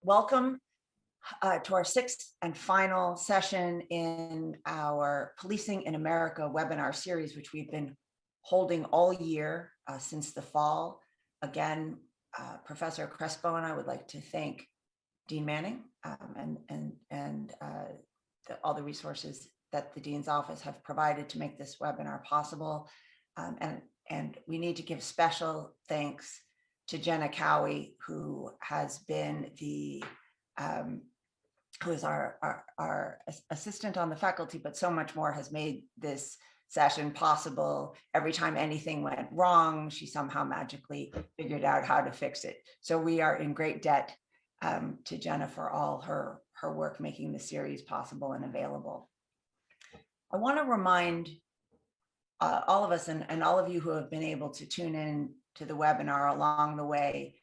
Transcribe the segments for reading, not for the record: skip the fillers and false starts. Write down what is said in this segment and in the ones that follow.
welcome to our sixth and final session in our Policing in America webinar series, which we've been holding all year since the fall. Again, Professor Crespo and I would like to thank Dean Manning and all the resources that the Dean's office have provided to make this webinar possible. And we need to give special thanks to Jenna Cowie, who has been who is our assistant on the faculty, but so much more, has made this session possible. Every time anything went wrong, she somehow magically figured out how to fix it. So we are in great debt to Jenna for all her work making the series possible and available. I want to remind all of us and all of you who have been able to tune in to the webinar along the way,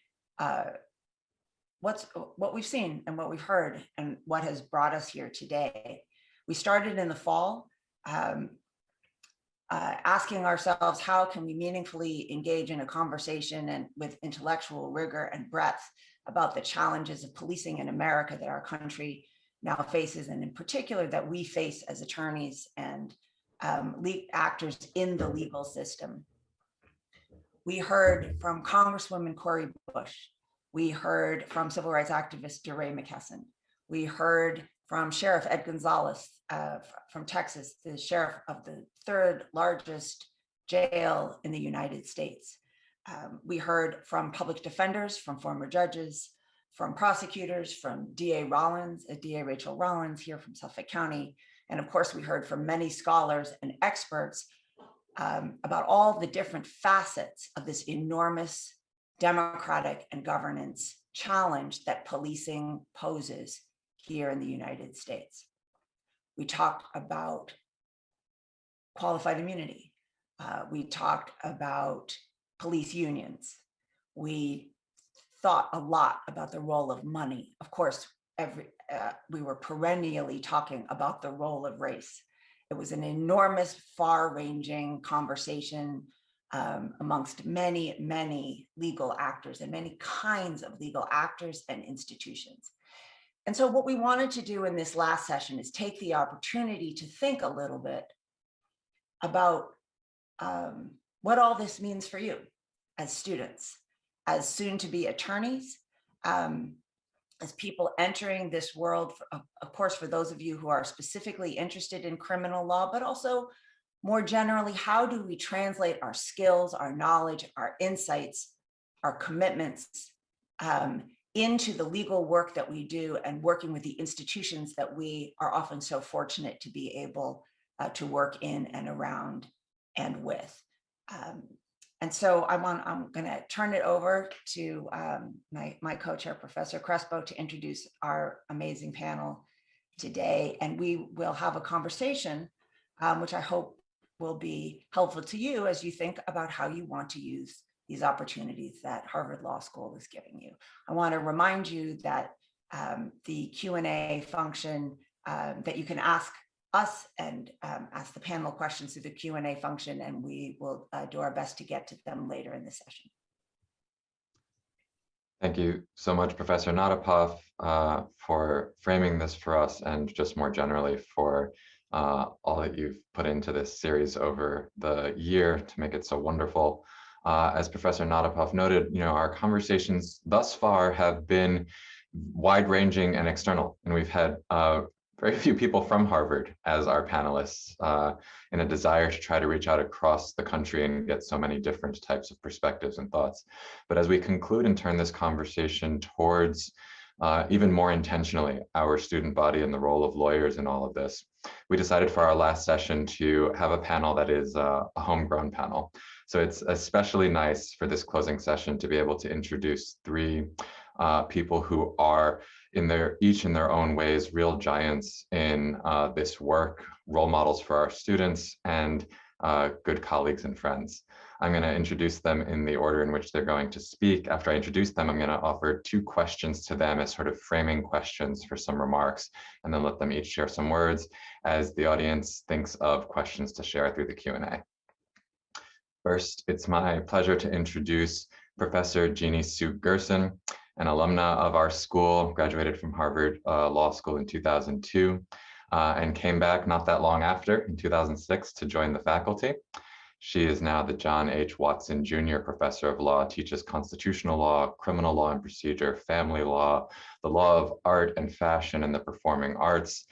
what we've seen and what we've heard and what has brought us here today. We started in the fall asking ourselves, how can we meaningfully engage in a conversation and with intellectual rigor and breadth about the challenges of policing in America that our country now faces, and in particular that we face as attorneys and actors in the legal system. We heard from Congresswoman Cori Bush. We heard from civil rights activist DeRay McKesson. We heard from Sheriff Ed Gonzalez from Texas, the sheriff of the third largest jail in the United States. We heard from public defenders, from former judges, from prosecutors, from DA Rachel Rollins here from Suffolk County. And of course, we heard from many scholars and experts about all the different facets of this enormous democratic and governance challenge that policing poses here in the United States. We talked about qualified immunity. We talked about police unions. We thought a lot about the role of money. Of course, we were perennially talking about the role of race. It was an enormous, far-ranging conversation amongst many, many legal actors and many kinds of legal actors and institutions. And so what we wanted to do in this last session is take the opportunity to think a little bit about what all this means for you as students, as soon-to-be attorneys, as people entering this world, of course, for those of you who are specifically interested in criminal law, but also more generally, how do we translate our skills, our knowledge, our insights, our commitments into the legal work that we do and working with the institutions that we are often so fortunate to be able to work in and around and with. And so I'm going to turn it over to my co-chair, Professor Crespo, to introduce our amazing panel today. And we will have a conversation, which I hope will be helpful to you as you think about how you want to use these opportunities that Harvard Law School is giving you. I want to remind you that the Q&A function, that you can ask us and ask the panel questions through the Q&A function, and we will do our best to get to them later in the session. Thank you so much, Professor Natapoff, for framing this for us, and just more generally for all that you've put into this series over the year to make it so wonderful. As Professor Natapoff noted, our conversations thus far have been wide-ranging and external, and we've had very few people from Harvard as our panelists in a desire to try to reach out across the country and get so many different types of perspectives and thoughts. But as we conclude and turn this conversation towards even more intentionally our student body and the role of lawyers in all of this, we decided for our last session to have a panel that is a homegrown panel. So it's especially nice for this closing session to be able to introduce three people who are each in their own ways real giants in this work, role models for our students, and good colleagues and friends. I'm going to introduce them in the order in which they're going to speak. After I introduce them, I'm going to offer two questions to them as sort of framing questions for some remarks, and then let them each share some words as the audience thinks of questions to share through the Q&A. First, it's my pleasure to introduce Professor Jeannie Sue Gerson. an alumna of our school, graduated from Harvard Law School in 2002, and came back not that long after, in 2006, to join the faculty. She is now the John H. Watson Jr. Professor of Law, teaches constitutional law, criminal law and procedure, family law, the law of art and fashion, and the performing arts.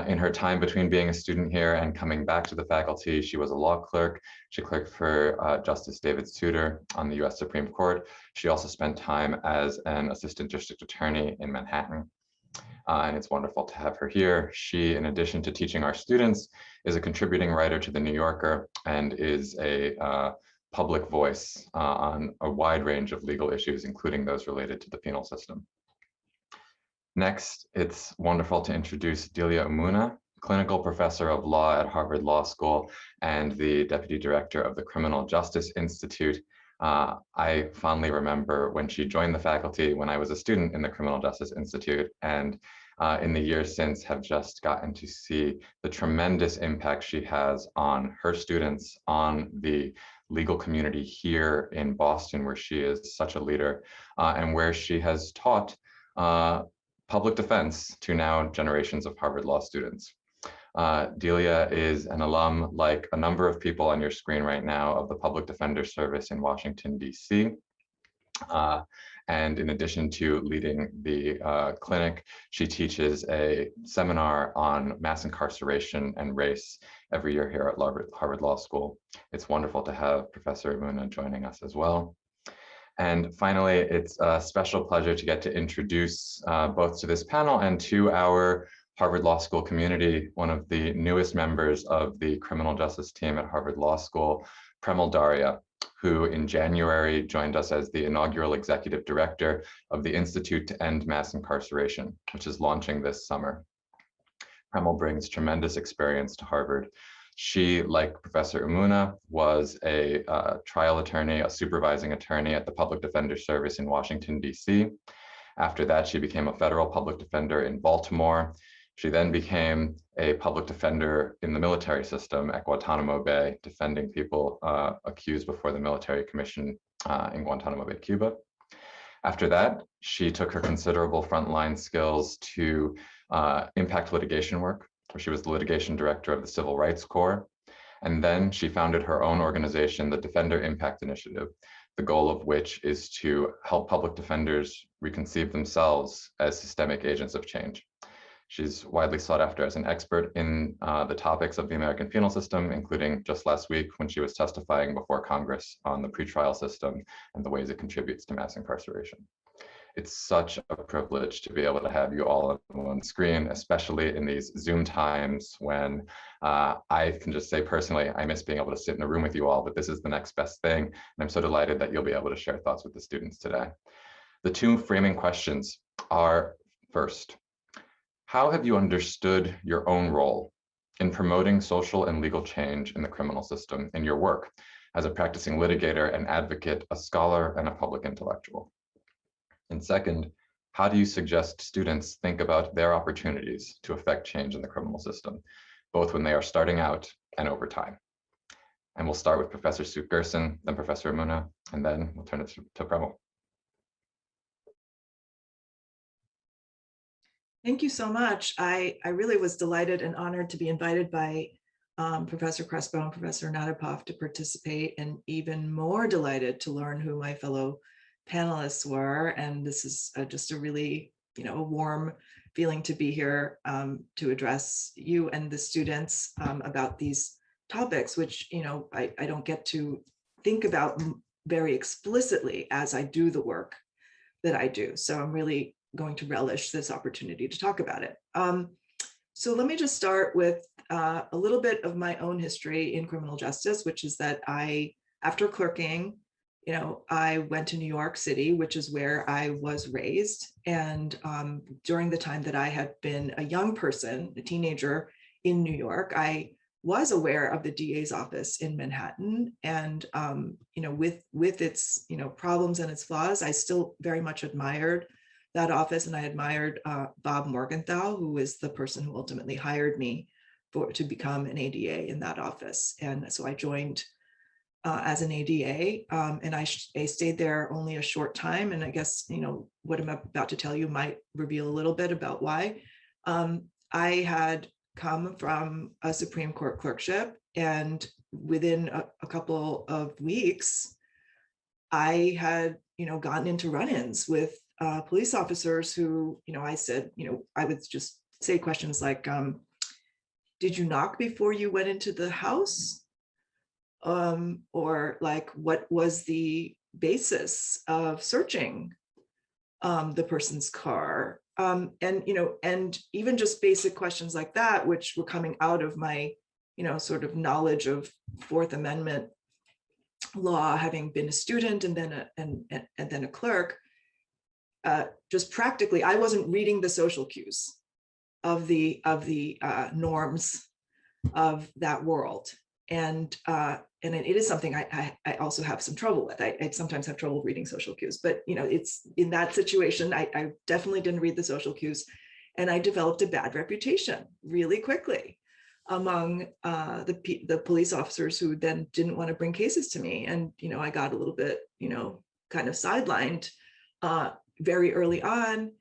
In her time between being a student here and coming back to the faculty, she was a law clerk. She clerked for Justice David Souter on the US Supreme Court. She also spent time as an assistant district attorney in Manhattan. And it's wonderful to have her here. She, in addition to teaching our students, is a contributing writer to The New Yorker and is a public voice on a wide range of legal issues, including those related to the penal system. Next, it's wonderful to introduce Delia Omuna, clinical professor of law at Harvard Law School and the deputy director of the Criminal Justice Institute. I fondly remember when she joined the faculty when I was a student in the Criminal Justice Institute, and in the years since have just gotten to see the tremendous impact she has on her students, on the legal community here in Boston, where she is such a leader, and where she has taught public defense to now generations of Harvard Law students. Delia is an alum, like a number of people on your screen right now, of the Public Defender Service in Washington, D.C. And in addition to leading the clinic, she teaches a seminar on mass incarceration and race every year here at Harvard Law School. It's wonderful to have Professor Omuna joining us as well. And finally, it's a special pleasure to get to introduce both to this panel and to our Harvard Law School community, one of the newest members of the criminal justice team at Harvard Law School, Premal Daria, who in January joined us as the inaugural executive director of the Institute to End Mass Incarceration, which is launching this summer. Premal brings tremendous experience to Harvard. She, like Professor Omuna, was a trial attorney, a supervising attorney at the Public Defender Service in Washington, D.C. After that, she became a federal public defender in Baltimore. She then became a public defender in the military system at Guantanamo Bay, defending people accused before the military commission in Guantanamo Bay, Cuba. After that, she took her considerable frontline skills to impact litigation work, where she was the litigation director of the Civil Rights Corps. And then she founded her own organization, the Defender Impact Initiative, the goal of which is to help public defenders reconceive themselves as systemic agents of change. She's widely sought after as an expert in the topics of the American penal system, including just last week when she was testifying before Congress on the pretrial system and the ways it contributes to mass incarceration. It's such a privilege to be able to have you all on one screen, especially in these Zoom times when I can just say personally, I miss being able to sit in a room with you all, but this is the next best thing. And I'm so delighted that you'll be able to share thoughts with the students today. The two framing questions are, first, how have you understood your own role in promoting social and legal change in the criminal system in your work as a practicing litigator, an advocate, a scholar, and a public intellectual? And second, how do you suggest students think about their opportunities to affect change in the criminal system, both when they are starting out and over time? And we'll start with Professor Sue Gerson, then Professor Omuna, and then we'll turn it to Premal. Thank you so much. I really was delighted and honored to be invited by Professor Crespo and Professor Natapoff to participate, and even more delighted to learn who my fellow panelists were. And this is just a really, a warm feeling to be here to address you and the students about these topics, which, I don't get to think about very explicitly as I do the work that I do. So I'm really going to relish this opportunity to talk about it. So let me just start with a little bit of my own history in criminal justice, which is that after clerking, I went to New York City, which is where I was raised. And during the time that I had been a young person, a teenager in New York, I was aware of the DA's office in Manhattan. And, with its, problems and its flaws, I still very much admired that office. And I admired Bob Morgenthau, who is the person who ultimately hired me to become an ADA in that office. And so I joined as an ADA, and I stayed there only a short time. And I guess, what I'm about to tell you might reveal a little bit about why. I had come from a Supreme Court clerkship, and within a couple of weeks, I had, gotten into run-ins with police officers who, I said, I would just say questions like, did you knock before you went into the house? Or like, what was the basis of searching the person's car? And even just basic questions like that, which were coming out of my, sort of knowledge of Fourth Amendment law, having been a student and then a clerk. Just practically, I wasn't reading the social cues of the norms of that world. And it is something I also have some trouble with. I sometimes have trouble reading social cues, but it's in that situation, I definitely didn't read the social cues, and I developed a bad reputation really quickly among the police officers who then didn't want to bring cases to me. And I got a little bit kind of sidelined very early on.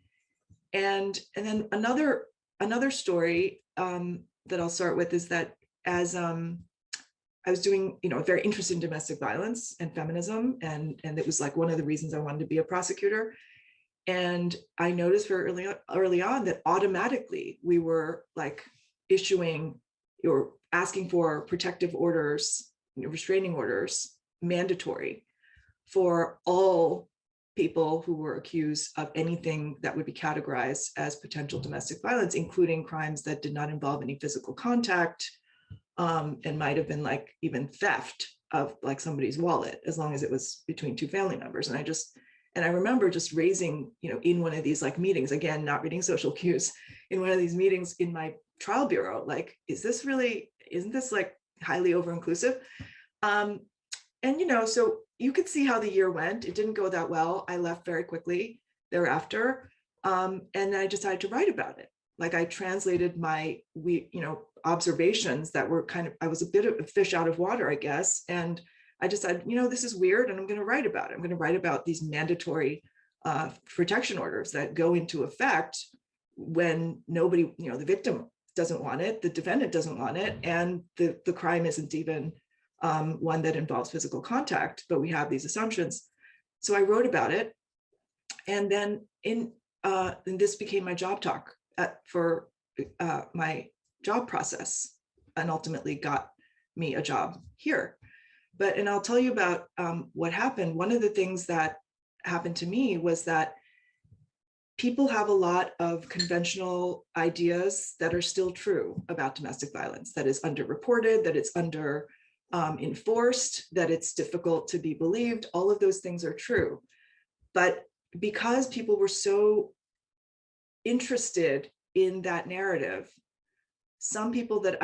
And then another story that I'll start with is that as I was doing, very interested in domestic violence and feminism, and it was like one of the reasons I wanted to be a prosecutor. And I noticed very early on that automatically we were like issuing or asking for protective orders, restraining orders, mandatory for all people who were accused of anything that would be categorized as potential domestic violence, including crimes that did not involve any physical contact, and might have been like even theft of like somebody's wallet, as long as it was between two family members. And I remember just raising, in one of these like meetings, again, not reading social cues, in one of these meetings in my trial bureau, like, isn't this like highly over-inclusive? And, so you could see how the year went. It didn't go that well. I left very quickly thereafter. And then I decided to write about it. Like I translated my, observations that were I was a bit of a fish out of water, I guess. And I decided, this is weird, and I'm going to write about it. I'm going to write about these mandatory protection orders that go into effect when nobody, the victim doesn't want it, the defendant doesn't want it, and the crime isn't even one that involves physical contact, but we have these assumptions. So I wrote about it, and then and this became my job talk for my job process, and ultimately got me a job here. And I'll tell you about what happened. One of the things that happened to me was that people have a lot of conventional ideas that are still true about domestic violence, that is underreported, that it's under enforced, that it's difficult to be believed. All of those things are true. But because people were so interested in that narrative, some people that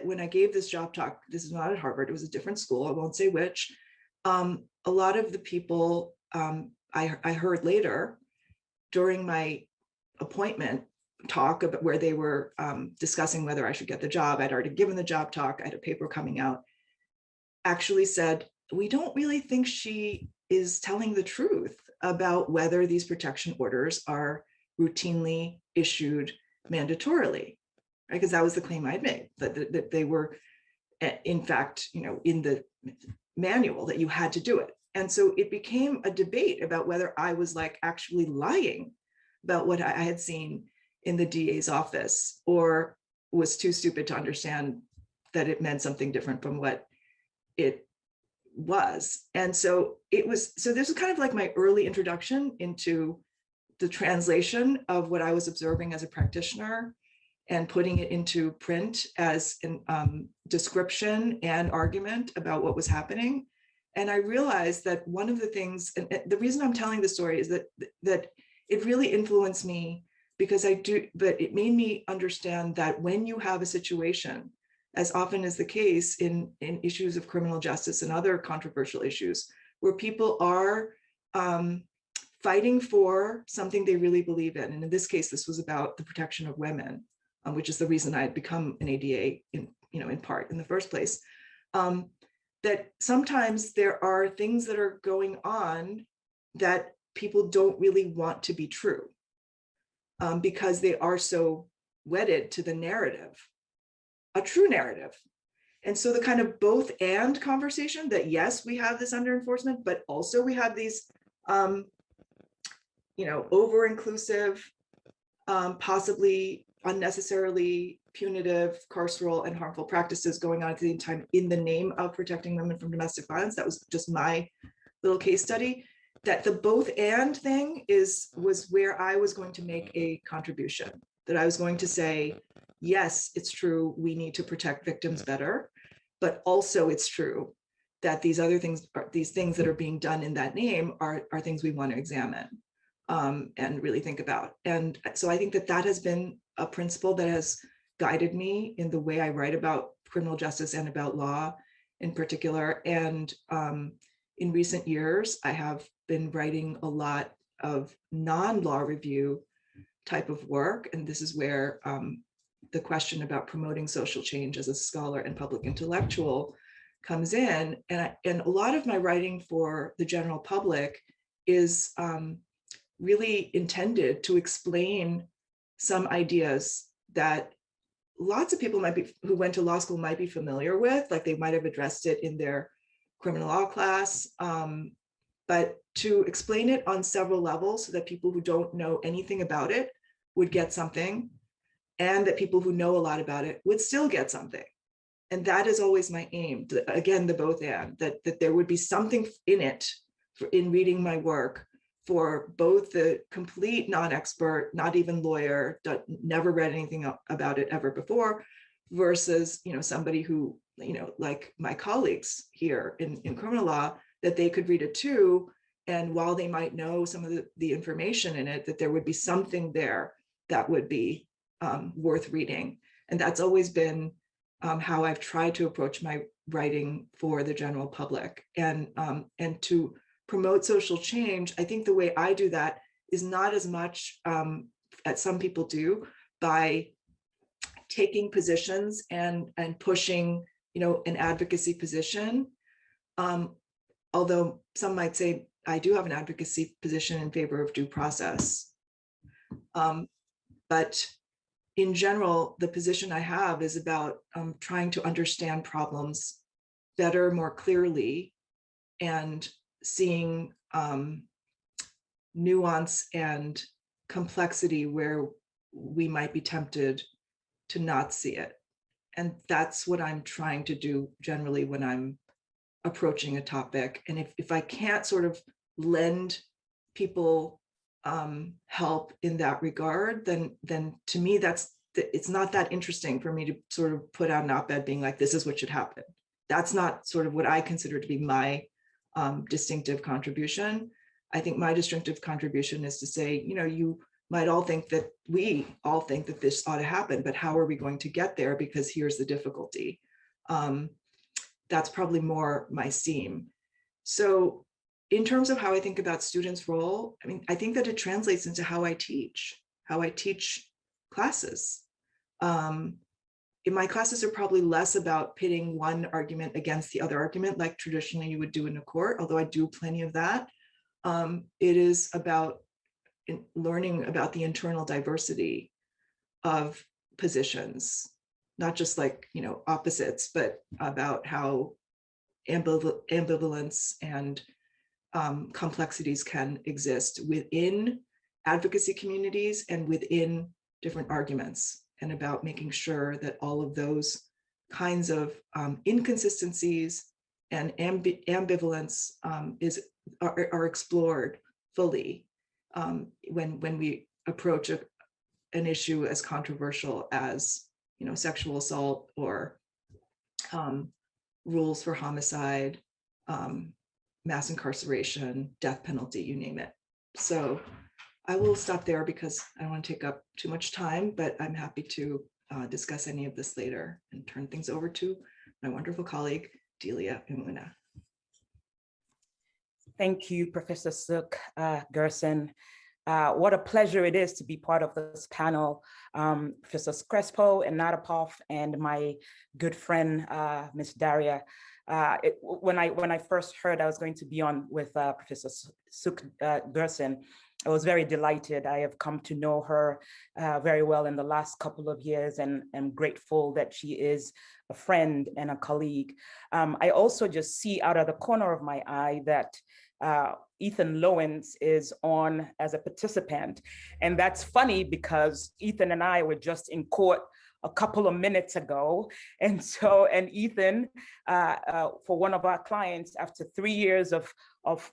when I gave this job talk, this is not at Harvard, it was a different school, I won't say which, a lot of the people I heard later during my appointment talk about where they were discussing whether I should get the job. I'd already given the job talk, I had a paper coming out, actually said, we don't really think she is telling the truth about whether these protection orders are routinely issued mandatorily, right? Because that was the claim I'd made, that they were, in fact, in the manual, that you had to do it. And so it became a debate about whether I was like actually lying about what I had seen in the DA's office, or was too stupid to understand that it meant something different from what it was. And so this was kind of like my early introduction into the translation of what I was observing as a practitioner and putting it into print as an description and argument about what was happening. And I realized that one of the things, and the reason I'm telling the story is that it really influenced me, because but it made me understand that when you have a situation, as often is the case in issues of criminal justice and other controversial issues, where people are fighting for something they really believe in. And in this case, this was about the protection of women, which is the reason I had become an ADA in part in the first place. that sometimes there are things that are going on that people don't really want to be true, because they are so wedded to the narrative, a true narrative. And so the kind of both and conversation that, yes, we have this under enforcement, but also we have these, over-inclusive, possibly unnecessarily punitive, carceral, and harmful practices going on at the same time in the name of protecting women from domestic violence. That was just my little case study. That the both and thing was where I was going to make a contribution, that I was going to say, yes, it's true, we need to protect victims better, but also it's true that these other things, these things that are being done in that name are things we want to examine and really think about. And so I think that that has been a principle that has guided me in the way I write about criminal justice and about law in particular. And in recent years, I have been writing a lot of non-law review type of work. And this is where the question about promoting social change as a scholar and public intellectual comes in. And a lot of my writing for the general public is really intended to explain some ideas that lots of people who went to law school might be familiar with, like they might have addressed it in their criminal law class, but to explain it on several levels so that people who don't know anything about it would get something, and that people who know a lot about it would still get something. And that is always my aim, again, the both and, that there would be something in it, in reading my work, for both the complete non-expert, not even lawyer, never read anything about it ever before, versus somebody who, like my colleagues here in criminal law, that they could read it too. And while they might know some of the information in it, that there would be something there that would be worth reading. And that's always been how I've tried to approach my writing for the general public. And to promote social change, I think the way I do that is not as much as some people do by taking positions and pushing, an advocacy position. Although some might say I do have an advocacy position in favor of due process. But in general, the position I have is about trying to understand problems better, more clearly, and seeing nuance and complexity where we might be tempted to not see it. And that's what I'm trying to do generally when I'm approaching a topic. And if I can't sort of lend people help in that regard, then to me, it's not that interesting for me to sort of put out an op-ed being like, this is what should happen. That's not sort of what I consider to be my distinctive contribution. I think my distinctive contribution is to say, you might all think that we all think that this ought to happen, but how are we going to get there? Because here's the difficulty. That's probably more my seam. So in terms of how I think about students' role, I think that it translates into how I teach classes. In my classes are probably less about pitting one argument against the other argument, like traditionally you would do in a court, although I do plenty of that. It is about learning about the internal diversity of positions, not just like, opposites, but about how ambivalence and complexities can exist within advocacy communities and within different arguments, and about making sure that all of those kinds of inconsistencies and ambivalence are explored fully when we approach an issue as controversial as sexual assault or rules for homicide, mass incarceration, death penalty, you name it. So I will stop there because I don't want to take up too much time, but I'm happy to discuss any of this later and turn things over to my wonderful colleague, Delia and Omuna. Thank you, Professor Suk Gerson. What a pleasure it is to be part of this panel. Professor Crespo and Natapoff and my good friend, Ms. Delia. When I first heard I was going to be on with Professor Suk Gerson, I was very delighted. I have come to know her very well in the last couple of years, and am grateful that she is a friend and a colleague. I also just see out of the corner of my eye that Ethan Lowens is on as a participant. And that's funny because Ethan and I were just in court a couple of minutes ago. And Ethan, for one of our clients, after 3 years of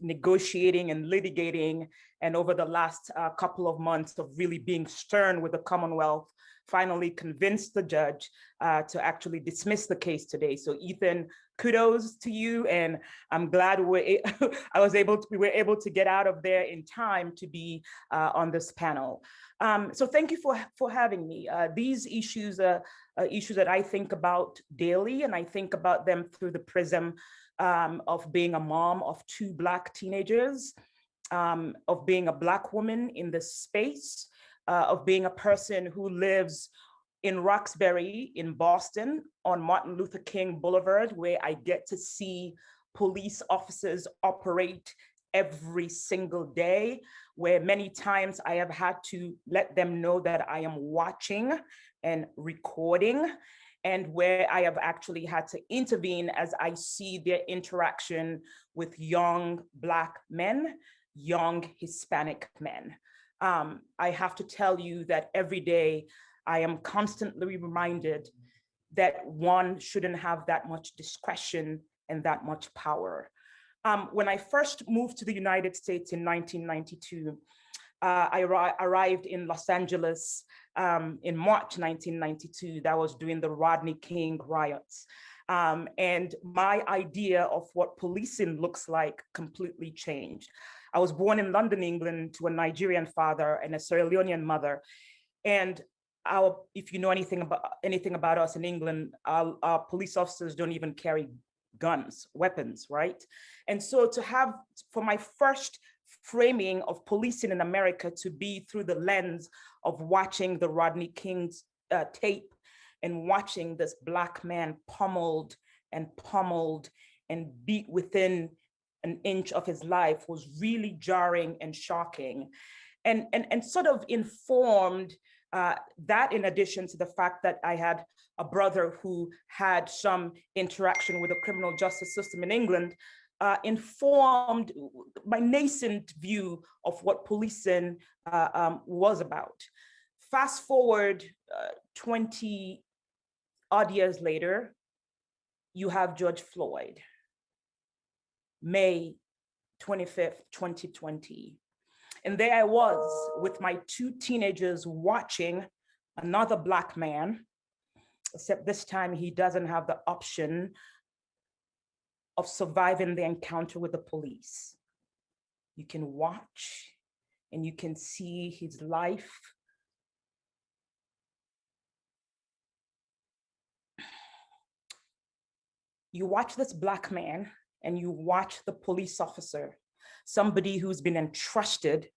negotiating and litigating, and over the last couple of months of really being stern with the Commonwealth, finally convinced the judge to actually dismiss the case today. So Ethan, kudos to you, and I'm glad we were able to get out of there in time to be on this panel. So thank you for having me. These issues are issues that I think about daily, and I think about them through the prism of being a mom of 2 Black teenagers, of being a Black woman in this space, of being a person who lives in Roxbury in Boston on Martin Luther King Boulevard, where I get to see police officers operate every single day, where many times I have had to let them know that I am watching and recording, and where I have actually had to intervene as I see their interaction with young Black men, young Hispanic men. I have to tell you that every day I am constantly reminded that one shouldn't have that much discretion and that much power. When I first moved to the United States in 1992, I arrived in Los Angeles in March 1992. That was during the Rodney King riots. And my idea of what policing looks like completely changed. I was born in London, England, to a Nigerian father and a Sierra Leonean mother. And if you know anything about us in England, our police officers don't even carry guns, weapons, right? And so for my first framing of policing in America to be through the lens of watching the Rodney King's tape and watching this Black man pummeled and beat within an inch of his life was really jarring and shocking, and sort of informed that, in addition to the fact that I had a brother who had some interaction with the criminal justice system in England, informed my nascent view of what policing was about. Fast forward 20 odd years later, you have George Floyd, May 25th, 2020. And there I was with my 2 teenagers watching another Black man, except this time he doesn't have the option of surviving the encounter with the police. You can watch and you can see his life you watch this Black man and you watch the police officer, somebody who's been entrusted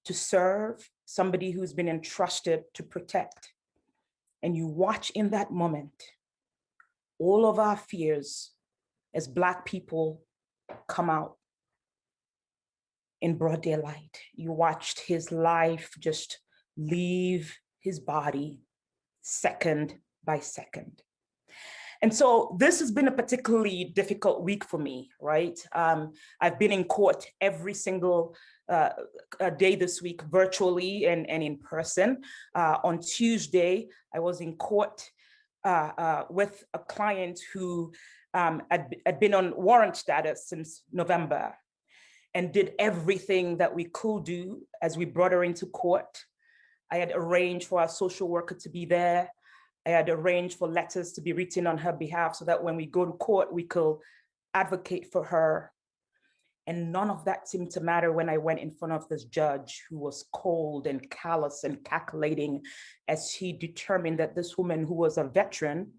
to serve, somebody who's been entrusted to protect. And you watch in that moment, all of our fears as Black people come out in broad daylight. You watched his life just leave his body second by second. And so this has been a particularly difficult week for me, right? I've been in court every single day this week, virtually and in person. On Tuesday, I was in court with a client who had been on warrant status since November and did everything that we could do as we brought her into court. I had arranged for our social worker to be there. I had arranged for letters to be written on her behalf so that when we go to court, we could advocate for her. And none of that seemed to matter when I went in front of this judge who was cold and callous and calculating as he determined that this woman, who was a veteran,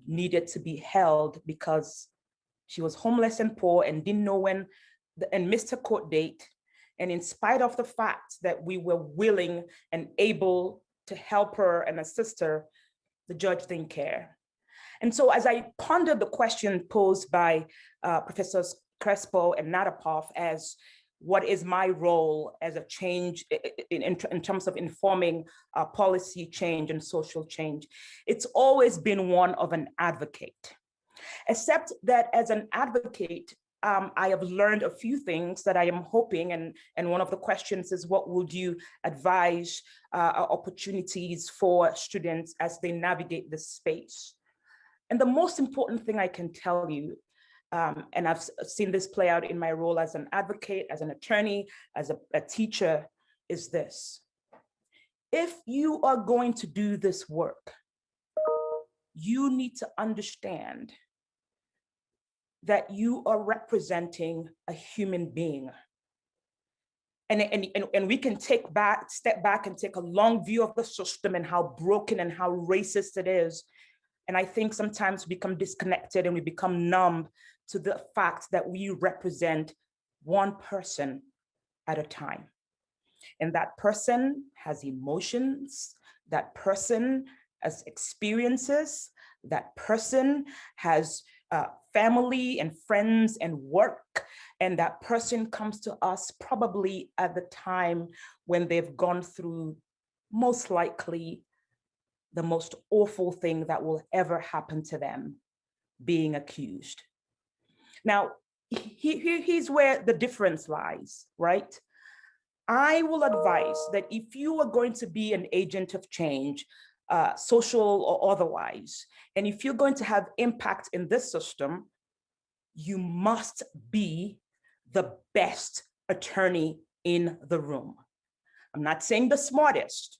needed to be held because she was homeless and poor and didn't know when and missed her court date. And in spite of the fact that we were willing and able to help her and assist her, the judge didn't care. And so as I pondered the question posed by Professors Crespo and Natapoff as what is my role as a change in terms of informing policy change and social change, it's always been one of an advocate. Except that as an advocate, I have learned a few things that I am hoping, and one of the questions is, what would you advise opportunities for students as they navigate this space? And the most important thing I can tell you, and I've seen this play out in my role as an advocate, as an attorney, as a teacher, is this. If you are going to do this work, you need to understand that you are representing a human being. And we can step back and take a long view of the system and how broken and how racist it is. And I think sometimes we become disconnected and we become numb to the fact that we represent one person at a time. And that person has emotions, that person has experiences, that person has family and friends and work, and that person comes to us probably at the time when they've gone through most likely the most awful thing that will ever happen to them, being accused. Now, here's where the difference lies, right? I will advise that if you are going to be an agent of change, social or otherwise, and if you're going to have impact in this system, you must be the best attorney in the room. I'm not saying the smartest.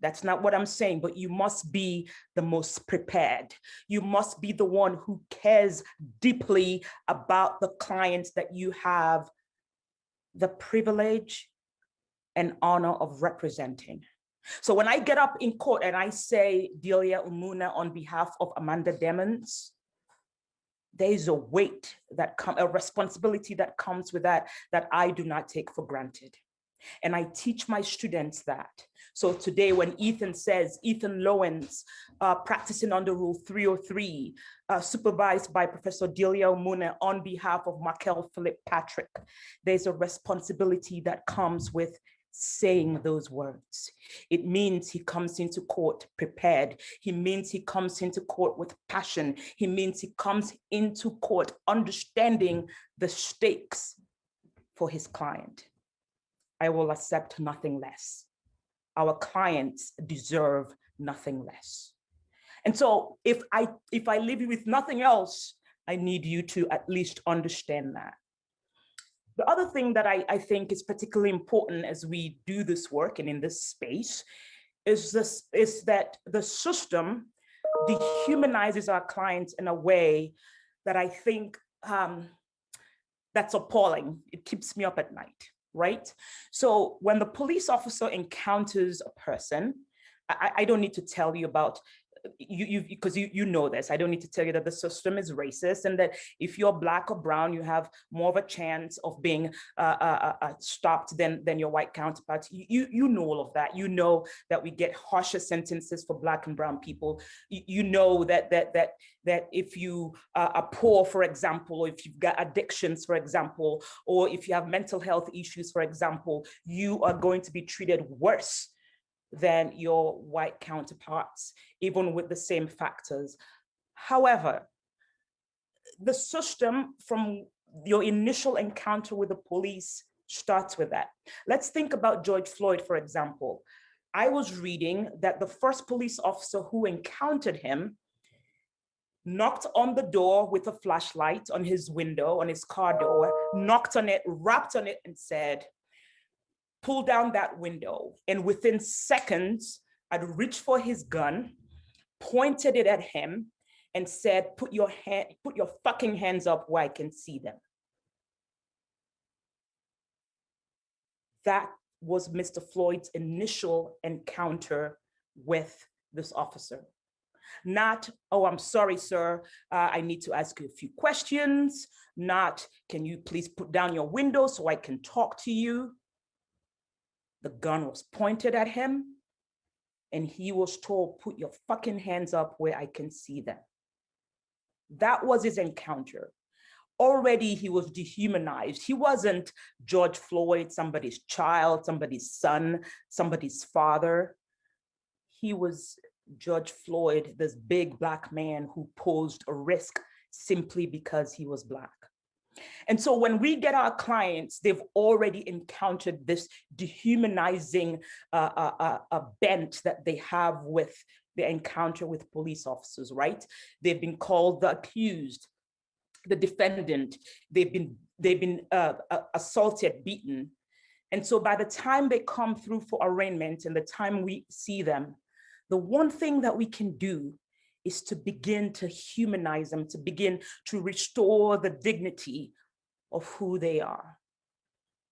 That's not what I'm saying, but you must be the most prepared. You must be the one who cares deeply about the clients that you have the privilege and honor of representing. So when I get up in court and I say Delia Omuna on behalf of Amanda Demons, there's a weight that a responsibility that comes with that I do not take for granted. And I teach my students that. So today when Ethan says, Ethan Lowens, practicing under Rule 303, supervised by Professor Delia Omuna on behalf of Markel Philip Patrick, there's a responsibility that comes with saying those words. It means he comes into court prepared. He means he comes into court with passion. He means he comes into court understanding the stakes for his client. I will accept nothing less. Our clients deserve nothing less. And so if I leave you with nothing else, I need you to at least understand that. The other thing that I think is particularly important as we do this work and in this space is that the system dehumanizes our clients in a way that I think that's appalling. It keeps me up at night, right? So when the police officer encounters a person, I don't need to tell you about, because you know this. I don't need to tell you that the system is racist and that if you're Black or brown, you have more of a chance of being stopped than your white counterparts. You know all of that. You know that we get harsher sentences for Black and brown people. You know that if you are poor, for example, or if you've got addictions, for example, or if you have mental health issues, for example, you are going to be treated worse than your white counterparts, even with the same factors. However, the system from your initial encounter with the police starts with that. Let's think about George Floyd, for example. I was reading that the first police officer who encountered him knocked on the door with a flashlight on his window, on his car door, knocked on it, rapped on it, and said, pull down that window. And within seconds, I'd reached for his gun, pointed it at him, and said, put your fucking hands up where I can see them. That was Mr. Floyd's initial encounter with this officer. Not, oh, I'm sorry, sir, I need to ask you a few questions. Not, can you please put down your window so I can talk to you? The gun was pointed at him and he was told, put your fucking hands up where I can see them. That was his encounter. Already he was dehumanized. He wasn't George Floyd, somebody's child, somebody's son, somebody's father. He was George Floyd, this big Black man who posed a risk simply because he was Black. And so when we get our clients, they've already encountered this dehumanizing bent that they have with the encounter with police officers, right? They've been called the accused, the defendant, they've been assaulted, beaten. And so by the time they come through for arraignment and the time we see them, the one thing that we can do is to begin to humanize them, to begin to restore the dignity of who they are.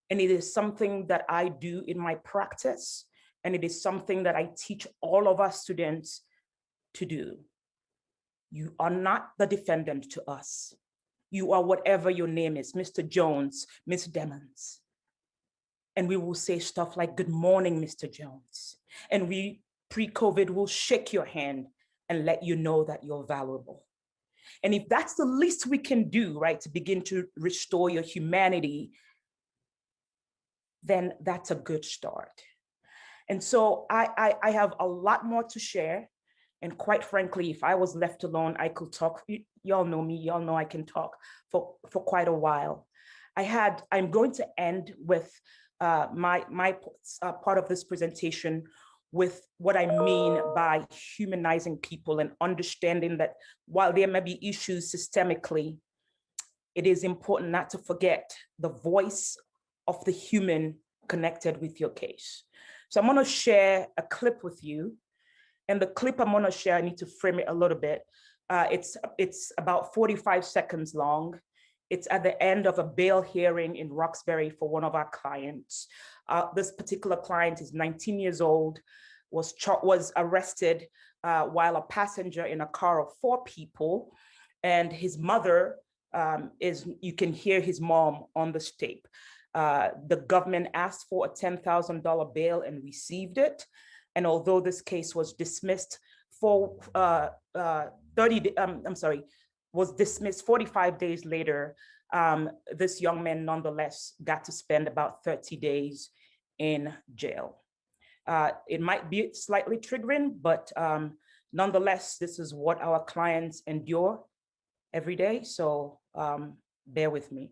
And it is something that I do in my practice, and it is something that I teach all of our students to do. You are not the defendant to us. You are whatever your name is, Mr. Jones, Miss Demons. And we will say stuff like, good morning, Mr. Jones. And we, pre-COVID, will shake your hand and let you know that you're valuable. And if that's the least we can do, right, to begin to restore your humanity, then that's a good start. And so I have a lot more to share. And quite frankly, if I was left alone, I could talk. Y'all know me, y'all know I can talk for quite a while. I'm going to end with my part of this presentation with what I mean by humanizing people and understanding that while there may be issues systemically, it is important not to forget the voice of the human connected with your case. So I'm going to share a clip with you. And the clip I'm going to share, I need to frame it a little bit. It's about 45 seconds long. It's at the end of a bail hearing in Roxbury for one of our clients. This particular client is 19 years old, was arrested while a passenger in a car of 4 people. And his mother you can hear his mom on this tape. The government asked for a $10,000 bail and received it. And although this case was dismissed for was dismissed 45 days later, this young man nonetheless got to spend about 30 days in jail. It might be slightly triggering, but nonetheless, this is what our clients endure every day. So bear with me.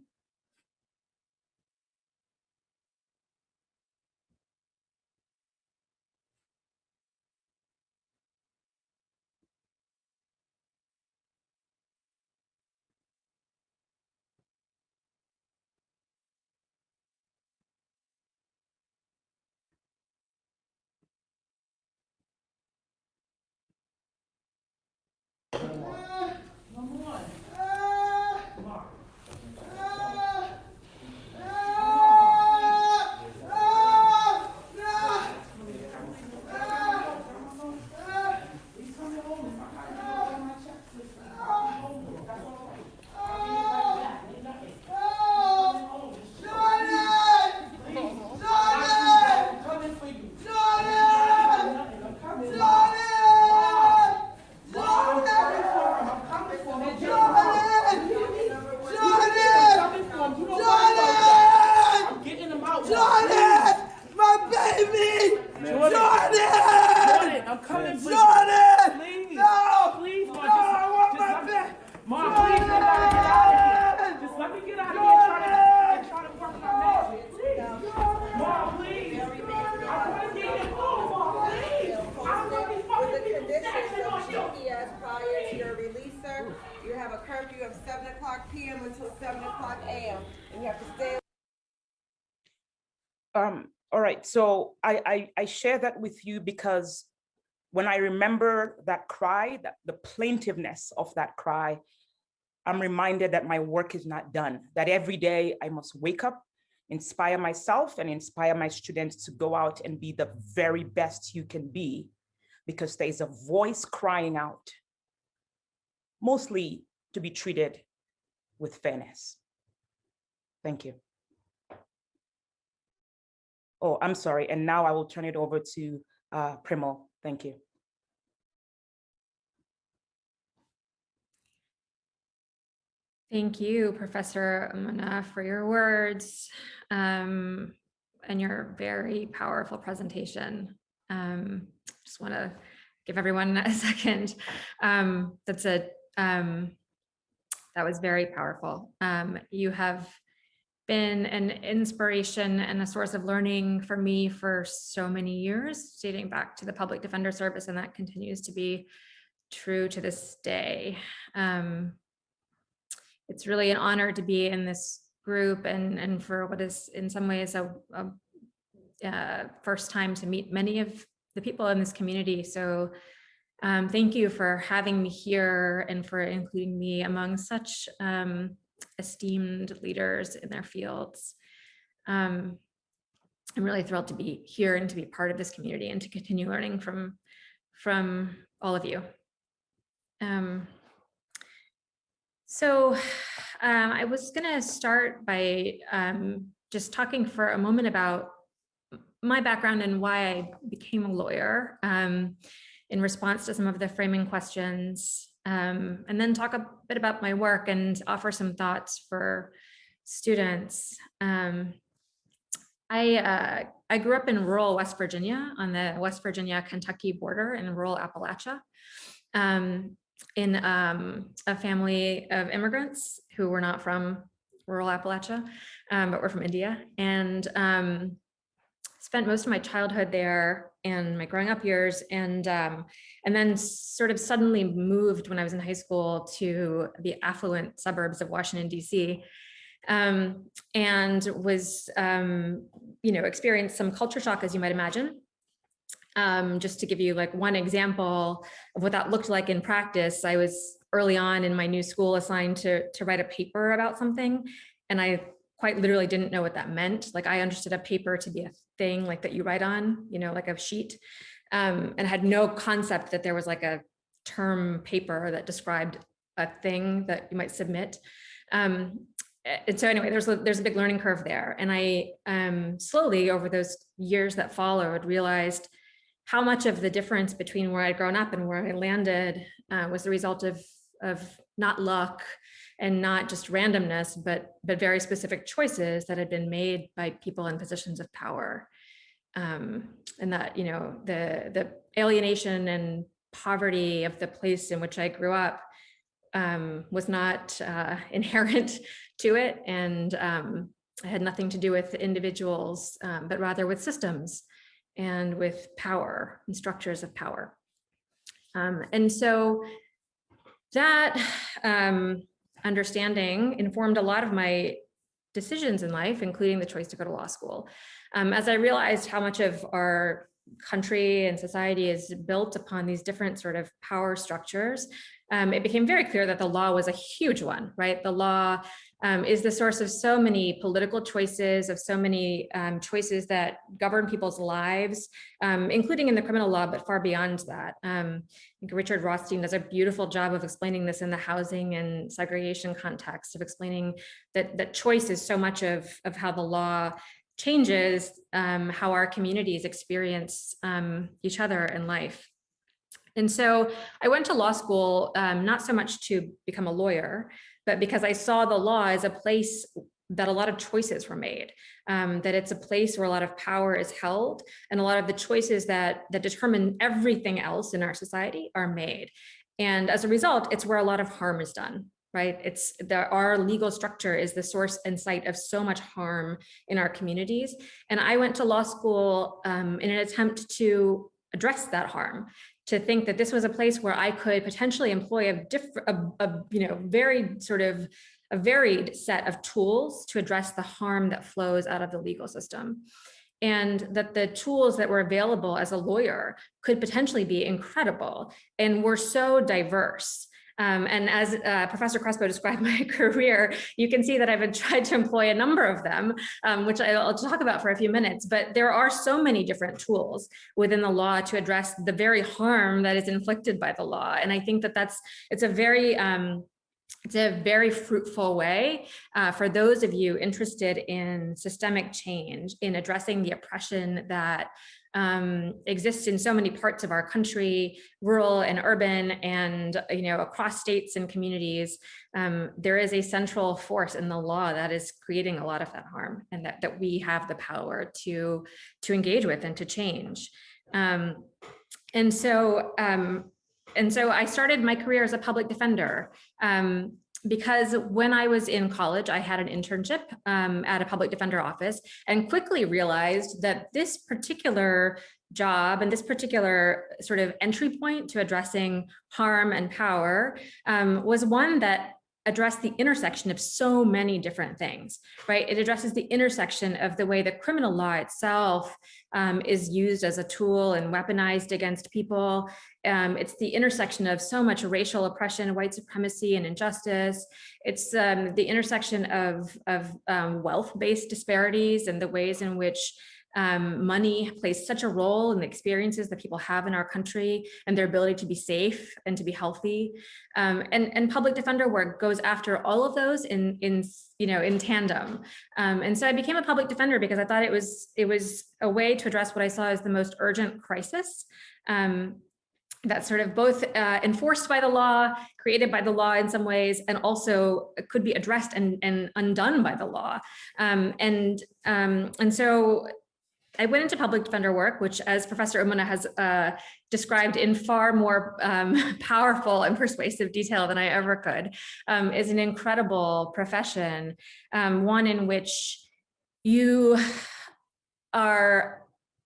All right, so I share that with you because when I remember that cry, that the plaintiveness of that cry, I'm reminded that my work is not done, that every day I must wake up, inspire myself and inspire my students to go out and be the very best you can be, because there's a voice crying out, mostly to be treated with fairness. Thank you. Oh, I'm sorry. And now I will turn it over to Primo. Thank you. Thank you, Professor Omuna, for your words and your very powerful presentation. Just want to give everyone a second. That was very powerful. You have been an inspiration and a source of learning for me for so many years, dating back to the Public Defender Service, and that continues to be true to this day. It's really an honor to be in this group and for what is in some ways a first time to meet many of the people in this community. So thank you for having me here and for including me among such esteemed leaders in their fields. I'm really thrilled to be here and to be part of this community and to continue learning from all of you. I was gonna start by just talking for a moment about my background and why I became a lawyer in response to some of the framing questions, and then talk a bit about my work and offer some thoughts for students. I grew up in rural West Virginia on the West Virginia-Kentucky border in rural Appalachia. In a family of immigrants who were not from rural Appalachia, but were from India, and spent most of my childhood there and my growing up years, and then sort of suddenly moved when I was in high school to the affluent suburbs of Washington, D.C., and was, experienced some culture shock, as you might imagine. Just to give you like one example of what that looked like in practice, I was early on in my new school assigned to write a paper about something, and I quite literally didn't know what that meant. Like I understood a paper to be a thing like that you write on, like a sheet, and had no concept that there was like a term paper that described a thing that you might submit. And so anyway, there's a big learning curve there, and I slowly over those years that followed realized how much of the difference between where I'd grown up and where I landed was the result of not luck and not just randomness, but very specific choices that had been made by people in positions of power. And that, the alienation and poverty of the place in which I grew up was not inherent to it, and it had nothing to do with individuals, but rather with systems and with power and structures of power. And so that understanding informed a lot of my decisions in life, including the choice to go to law school. As I realized how much of our country and society is built upon these different sort of power structures, it became very clear that the law was a huge one, right? The law is the source of so many political choices, of so many choices that govern people's lives, including in the criminal law, but far beyond that. I think Richard Rothstein does a beautiful job of explaining this in the housing and segregation context, of explaining that choice is so much of how the law changes how our communities experience each other in life. And so I went to law school, not so much to become a lawyer, but because I saw the law as a place that a lot of choices were made, that it's a place where a lot of power is held, and a lot of the choices that determine everything else in our society are made. And as a result, it's where a lot of harm is done, right? Our legal structure is the source and site of so much harm in our communities. And I went to law school in an attempt to address that harm, to think that this was a place where I could potentially employ a varied set of tools to address the harm that flows out of the legal system. And that the tools that were available as a lawyer could potentially be incredible and were so diverse. And as Professor Crespo described my career, you can see that I've tried to employ a number of them, which I'll talk about for a few minutes, but there are so many different tools within the law to address the very harm that is inflicted by the law. And I think that it's a very it's a very fruitful way for those of you interested in systemic change, in addressing the oppression that exists in so many parts of our country, rural and urban, and across states and communities. There is a central force in the law that is creating a lot of that harm, and that we have the power to engage with and to change. And so I started my career as a public defender because when I was in college, I had an internship at a public defender office, and quickly realized that this particular job and this particular sort of entry point to addressing harm and power was one that address the intersection of so many different things, right? It addresses the intersection of the way the criminal law itself is used as a tool and weaponized against people. It's the intersection of so much racial oppression, white supremacy, and injustice. It's the intersection of wealth-based disparities and the ways in which money plays such a role in the experiences that people have in our country and their ability to be safe and to be healthy. And public defender work goes after all of those in tandem. And so I became a public defender because I thought it was a way to address what I saw as the most urgent crisis. That's sort of both enforced by the law, created by the law in some ways, and also could be addressed and undone by the law. And so I went into public defender work, which, as Professor Omuna has described in far more powerful and persuasive detail than I ever could, is an incredible profession, one in which you are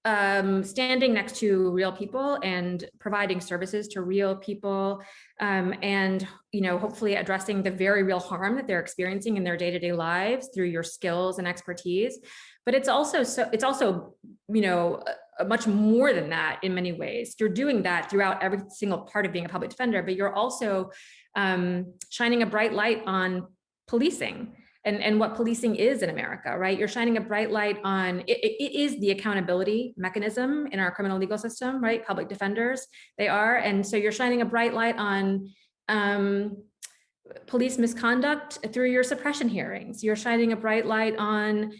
standing next to real people and providing services to real people, and hopefully addressing the very real harm that they're experiencing in their day-to-day lives through your skills and expertise. But it's also much more than that in many ways. You're doing that throughout every single part of being a public defender, but you're also shining a bright light on policing and what policing is in America, right? You're shining a bright light on, it is the accountability mechanism in our criminal legal system, right? Public defenders, they are. And so you're shining a bright light on police misconduct through your suppression hearings. You're shining a bright light on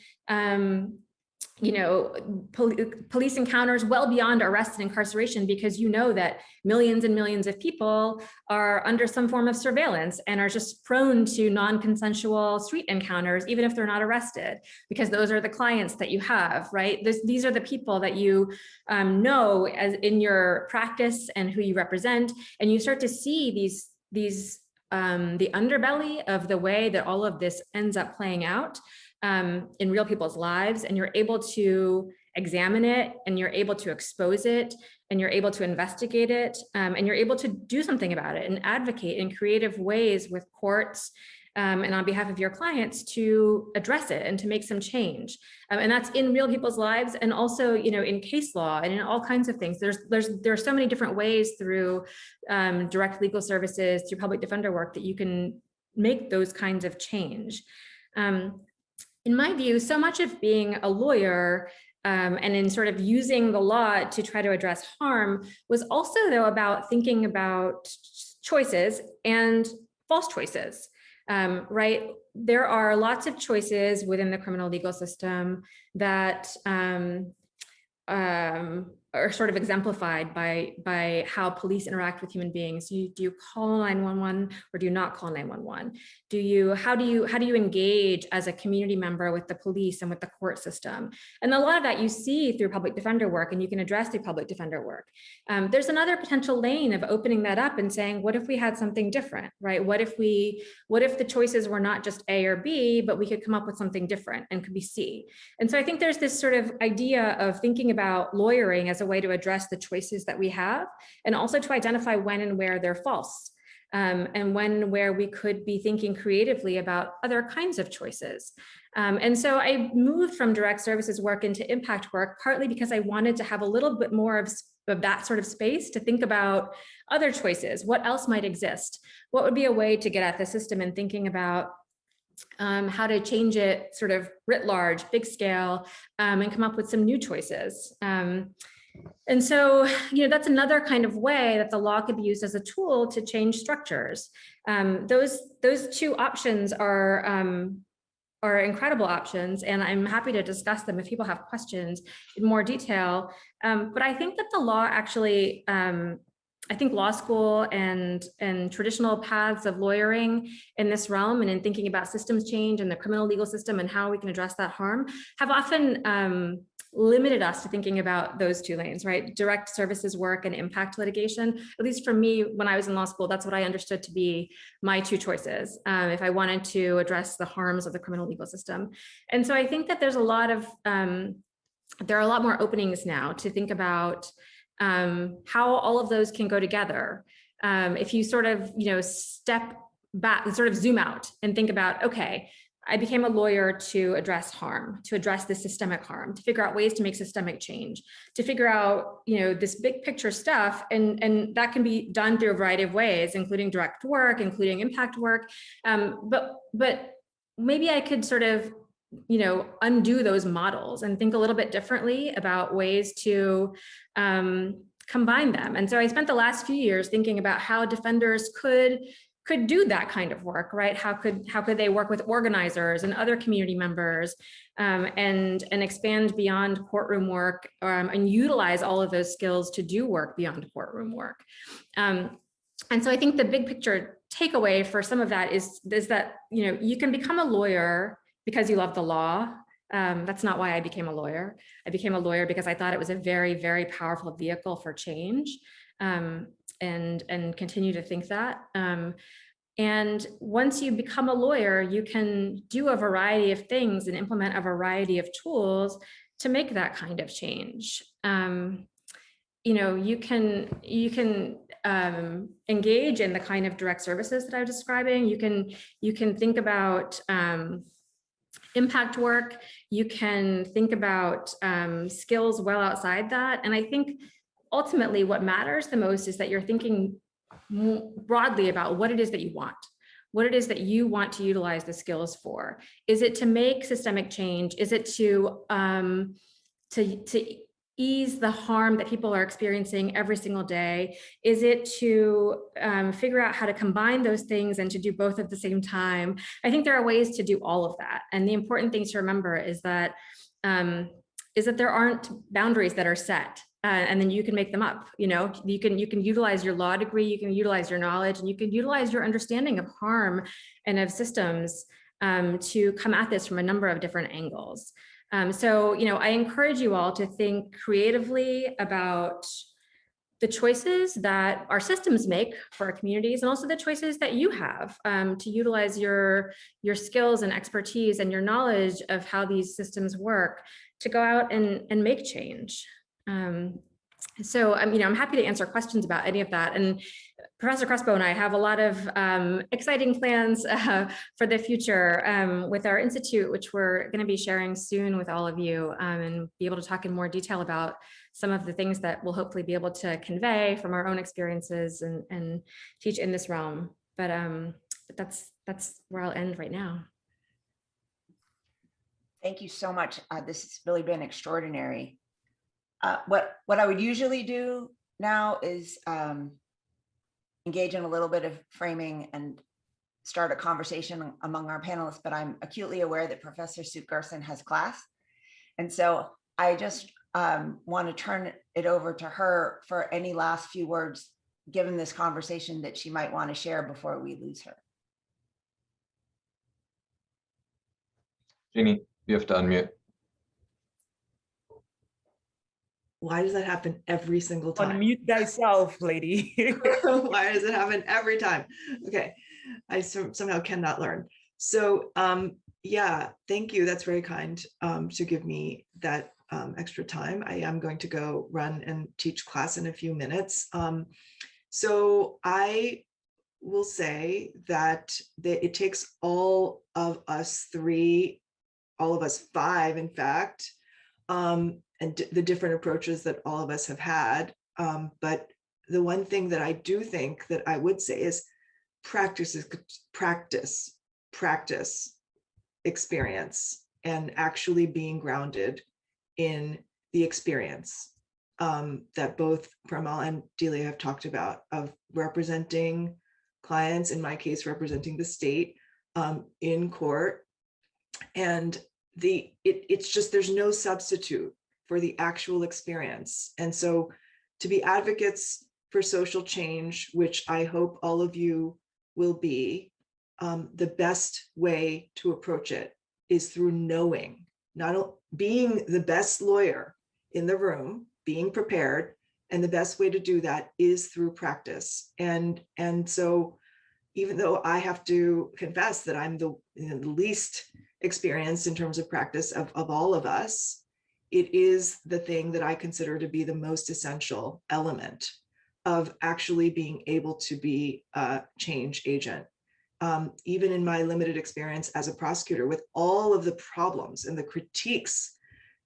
police encounters well beyond arrest and incarceration, because that millions and millions of people are under some form of surveillance and are just prone to non-consensual street encounters, even if they're not arrested, because those are the clients that you have, right? These are the people that you know as in your practice and who you represent, and you start to see these the underbelly of the way that all of this ends up playing out in real people's lives, and you're able to examine it, and you're able to expose it, and you're able to investigate it, and you're able to do something about it and advocate in creative ways with courts and on behalf of your clients to address it and to make some change. And that's in real people's lives, and also in case law and in all kinds of things. There are so many different ways through direct legal services, through public defender work, that you can make those kinds of change. In my view, so much of being a lawyer and in sort of using the law to try to address harm was also, though, about thinking about choices and false choices, right? There are lots of choices within the criminal legal system that are sort of exemplified by how police interact with human beings. Do you call 911 or do you not call 911? How do you engage as a community member with the police and with the court system? And a lot of that you see through public defender work, and you can address through public defender work. There's another potential lane of opening that up and saying, what if we had something different, right? What if the choices were not just A or B, but we could come up with something different and could be C? And so I think there's this sort of idea of thinking about lawyering as a way to address the choices that we have, and also to identify when and where they're false, and where we could be thinking creatively about other kinds of choices. And so I moved from direct services work into impact work, partly because I wanted to have a little bit more of that sort of space to think about other choices. What else might exist? What would be a way to get at the system and thinking about how to change it sort of writ large, big scale, and come up with some new choices. And so, that's another kind of way that the law could be used as a tool to change structures. Those two options are incredible options, and I'm happy to discuss them if people have questions in more detail. But I think that the law actually, I think law school and traditional paths of lawyering in this realm and in thinking about systems change and the criminal legal system and how we can address that harm have often limited us to thinking about those two lanes, right? Direct services work and impact litigation. At least for me, when I was in law school, that's what I understood to be my two choices if I wanted to address the harms of the criminal legal system. And so I think that there's a lot of, there are a lot more openings now to think about how all of those can go together. If you sort of, step back and sort of zoom out and think about, okay, I became a lawyer to address harm, to address the systemic harm, to figure out ways to make systemic change, to figure out, this big picture stuff. And that can be done through a variety of ways, including direct work, including impact work. But maybe I could sort of, undo those models and think a little bit differently about ways to combine them. And so I spent the last few years thinking about how defenders could do that kind of work, right? How could they work with organizers and other community members and expand beyond courtroom work and utilize all of those skills to do work beyond courtroom work. And so I think the big picture takeaway for some of that is that, you can become a lawyer because you love the law. That's not why I became a lawyer. I became a lawyer because I thought it was a very, very powerful vehicle for change. And continue to think that. And once you become a lawyer, you can do a variety of things and implement a variety of tools to make that kind of change. You can engage in the kind of direct services that I was describing. You can think about impact work. You can think about skills well outside that. And I think ultimately what matters the most is that you're thinking more broadly about what it is that you want to utilize the skills for. Is it to make systemic change? Is it to ease the harm that people are experiencing every single day? Is it to figure out how to combine those things and to do both at the same time? I think there are ways to do all of that. And the important thing to remember is that there aren't boundaries that are set. And then you can make them up. You can utilize your law degree, you can utilize your knowledge, and you can utilize your understanding of harm and of systems to come at this from a number of different angles. So I encourage you all to think creatively about the choices that our systems make for our communities, and also the choices that you have to utilize your skills and expertise and your knowledge of how these systems work to go out and make change. So I'm happy to answer questions about any of that. And Professor Crespo and I have a lot of exciting plans for the future with our institute, which we're going to be sharing soon with all of you and be able to talk in more detail about some of the things that we'll hopefully be able to convey from our own experiences and teach in this realm. But that's where I'll end right now. Thank you so much. This has really been extraordinary. What I would usually do now is engage in a little bit of framing and start a conversation among our panelists, but I'm acutely aware that Professor Suk-Gerson has class. And so I just want to turn it over to her for any last few words, given this conversation, that she might want to share before we lose her. Jeannie, you have to unmute. Why does that happen every single time? Unmute thyself, lady. Why does it happen every time? Okay, I somehow cannot learn. So yeah, thank you. That's very kind to give me that extra time. I am going to go run and teach class in a few minutes. So I will say that it takes all of us three, all of us five, in fact, and the different approaches that all of us have had. But the one thing that I do think that I would say is practice, experience, and actually being grounded in the experience. that both Premal and Delia have talked about, of representing clients, in my case, representing the state in court. And it's just, there's no substitute for the actual experience. And so to be advocates for social change, which I hope all of you will be, the best way to approach it is through knowing, not being the best lawyer in the room, being prepared. And the best way to do that is through practice. And so even though I have to confess that I'm the least experienced in terms of practice of all of us, it is the thing that I consider to be the most essential element of actually being able to be a change agent. Even in my limited experience as a prosecutor, with all of the problems and the critiques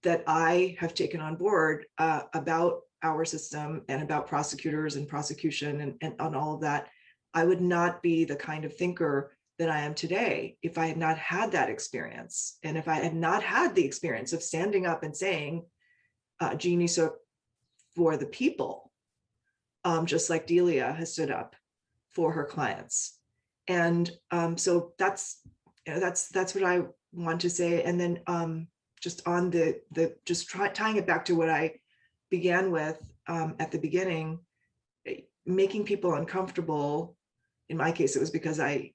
that I have taken on board about our system and about prosecutors and prosecution and on all of that, I would not be the kind of thinker that I am today if I had not had that experience. And if I had not had the experience of standing up and saying, Jeannie Suk for the people, just like Delia has stood up for her clients. And so that's what I want to say. And then just on tying it back to what I began with at the beginning, making people uncomfortable. In my case, it was because I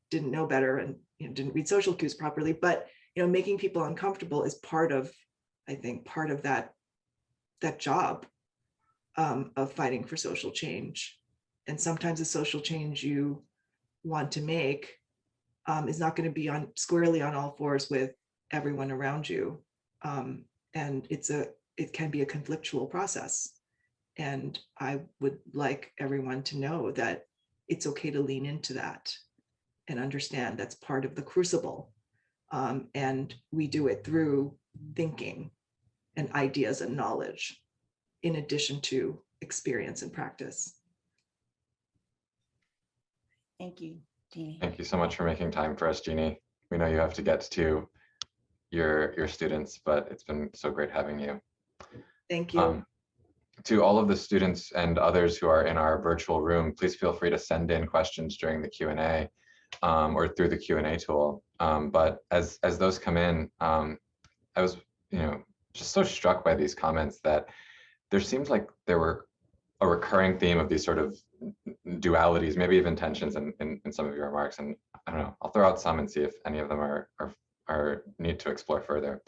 didn't know better and didn't read social cues properly. But making people uncomfortable is part of, I think, part of that job of fighting for social change. And sometimes the social change you want to make is not going to be squarely on all fours with everyone around you, and it can be a conflictual process. And I would like everyone to know that it's okay to lean into that and understand that's part of the crucible. And we do it through thinking and ideas and knowledge, in addition to experience and practice. Thank you, Jeannie. Thank you so much for making time for us, Jeannie. We know you have to get to your students, but it's been so great having you. Thank you. To all of the students and others who are in our virtual room, please feel free to send in questions during the Q&A or through the Q&A tool. But as those come in, I was just so struck by these comments that there seems like there were a recurring theme of these sort of dualities, maybe even tensions in some of your remarks. And I don't know, I'll throw out some and see if any of them are need to explore further.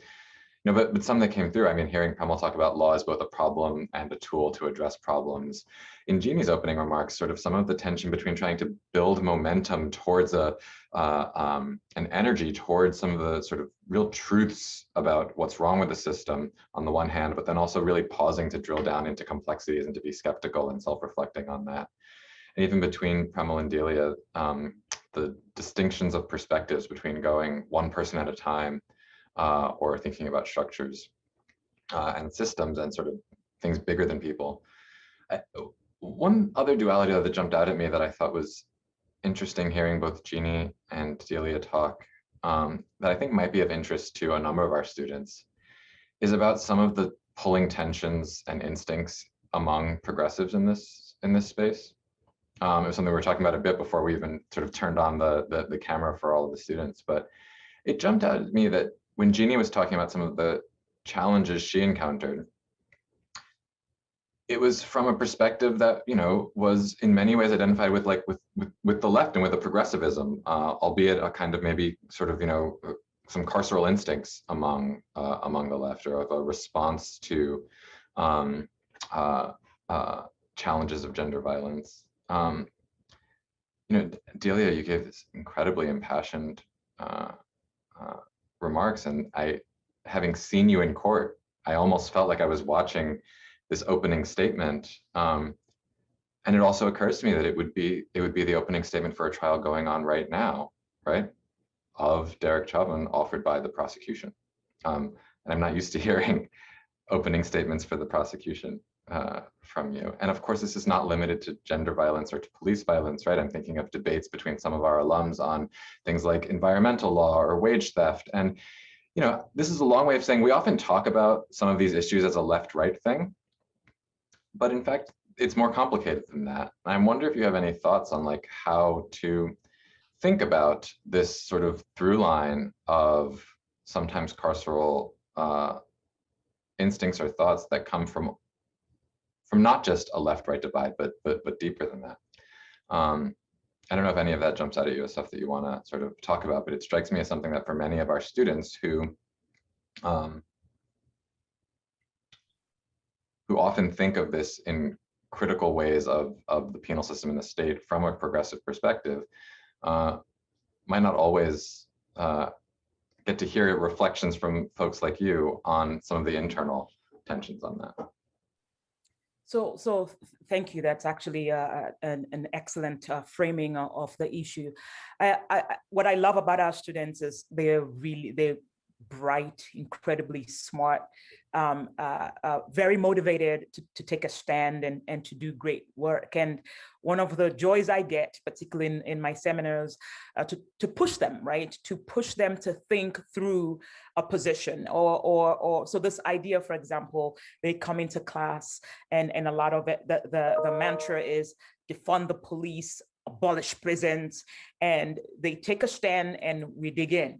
But some that came through, I mean, hearing Premal talk about law as both a problem and a tool to address problems. In Jeannie's opening remarks, sort of some of the tension between trying to build momentum towards an energy towards some of the sort of real truths about what's wrong with the system on the one hand, but then also really pausing to drill down into complexities and to be skeptical and self-reflecting on that. And even between Premal and Delia, the distinctions of perspectives between going one person at a time or thinking about structures and systems and sort of things bigger than people. One other duality that jumped out at me that I thought was interesting, hearing both Jeannie and Delia talk, that I think might be of interest to a number of our students, is about some of the pulling tensions and instincts among progressives in this space. It was something we were talking about a bit before we even sort of turned on the camera for all of the students, but it jumped out at me that when Jeannie was talking about some of the challenges she encountered, it was from a perspective that was in many ways identified with with the left and with the progressivism, albeit a kind of maybe sort of some carceral instincts among the left, or of a response to challenges of gender violence. Delia, you gave this incredibly impassioned remarks, and having seen you in court, I almost felt like I was watching this opening statement, and it also occurs to me that it would be the opening statement for a trial going on right now, right, of Derek Chauvin offered by the prosecution. And I'm not used to hearing opening statements for the prosecution from you. And of course, this is not limited to gender violence or to police violence, right? I'm thinking of debates between some of our alums on things like environmental law or wage theft. And you know, this is a long way of saying we often talk about some of these issues as a left-right thing, but in fact, it's more complicated than that. I wonder if you have any thoughts on like how to think about this sort of through line of sometimes carceral instincts or thoughts that come from not just a left-right divide, but deeper than that. I don't know if any of that jumps out at you as stuff that you want to sort of talk about, but it strikes me as something that for many of our students who often think of this in critical ways of the penal system in the state from a progressive perspective, might not always get to hear reflections from folks like you on some of the internal tensions on that. So thank you. That's actually an excellent framing of the issue. What I love about our students is they're bright, incredibly smart, very motivated to take a stand and to do great work. And one of the joys I get, particularly in my seminars, to push them, right? To push them to think through a position or so this idea, for example, they come into class and a lot of it, the mantra is defund the police, abolish prisons, and they take a stand and we dig in.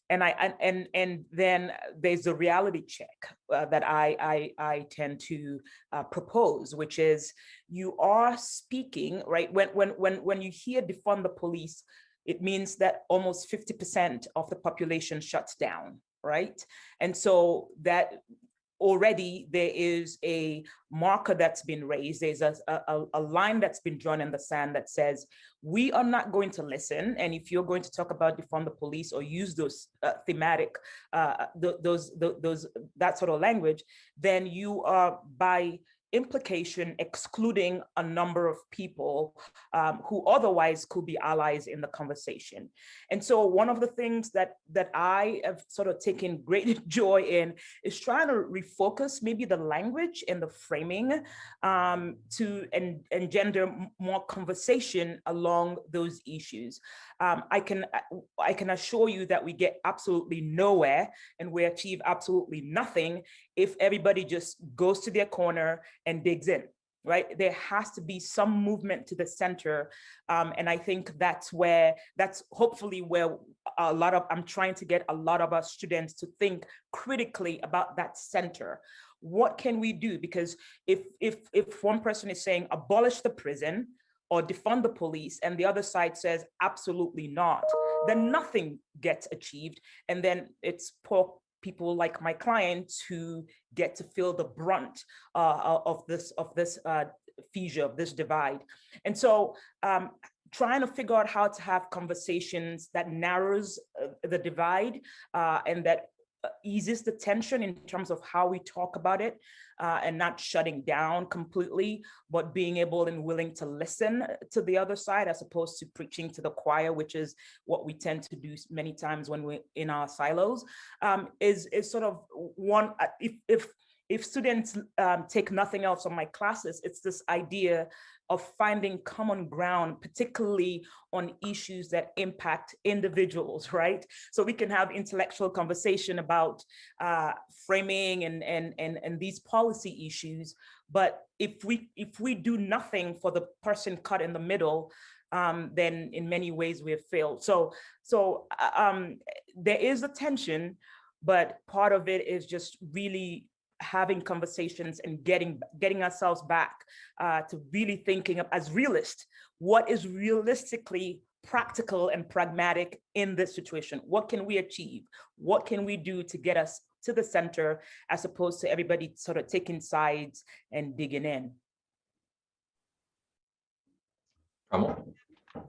And then there's a reality check that I tend to propose, which is you are speaking, right? When you hear defund the police, it means that almost 50% of the population shuts down, right? And so that already there is a marker that's been raised. There's a line that's been drawn in the sand that says, we are not going to listen. And if you're going to talk about defund the police or use those thematic, that sort of language, then you are by implication excluding a number of people who otherwise could be allies in the conversation. And so one of the things that I have sort of taken great joy in is trying to refocus maybe the language and the framing to engender more conversation along those issues. I can assure you that we get absolutely nowhere and we achieve absolutely nothing if everybody just goes to their corner and digs in, right? There has to be some movement to the center. And I think that's hopefully where I'm trying to get a lot of our students to think critically about that center. What can we do? Because if one person is saying abolish the prison or defund the police and the other side says absolutely not, then nothing gets achieved. And then it's poor people like my clients who get to feel the brunt of this fissure, of this divide. And so trying to figure out how to have conversations that narrows the divide and that eases the tension in terms of how we talk about it and not shutting down completely, but being able and willing to listen to the other side as opposed to preaching to the choir, which is what we tend to do many times when we're in our silos, is sort of one, if students take nothing else from my classes, it's this idea of finding common ground, particularly on issues that impact individuals, right? So we can have intellectual conversation about framing and these policy issues, but if we do nothing for the person cut in the middle, then in many ways we have failed. So there is a tension, but part of it is just really having conversations and getting ourselves back to really thinking of, as realists, what is realistically practical and pragmatic in this situation? What can we achieve? What can we do to get us to the center as opposed to everybody sort of taking sides and digging in?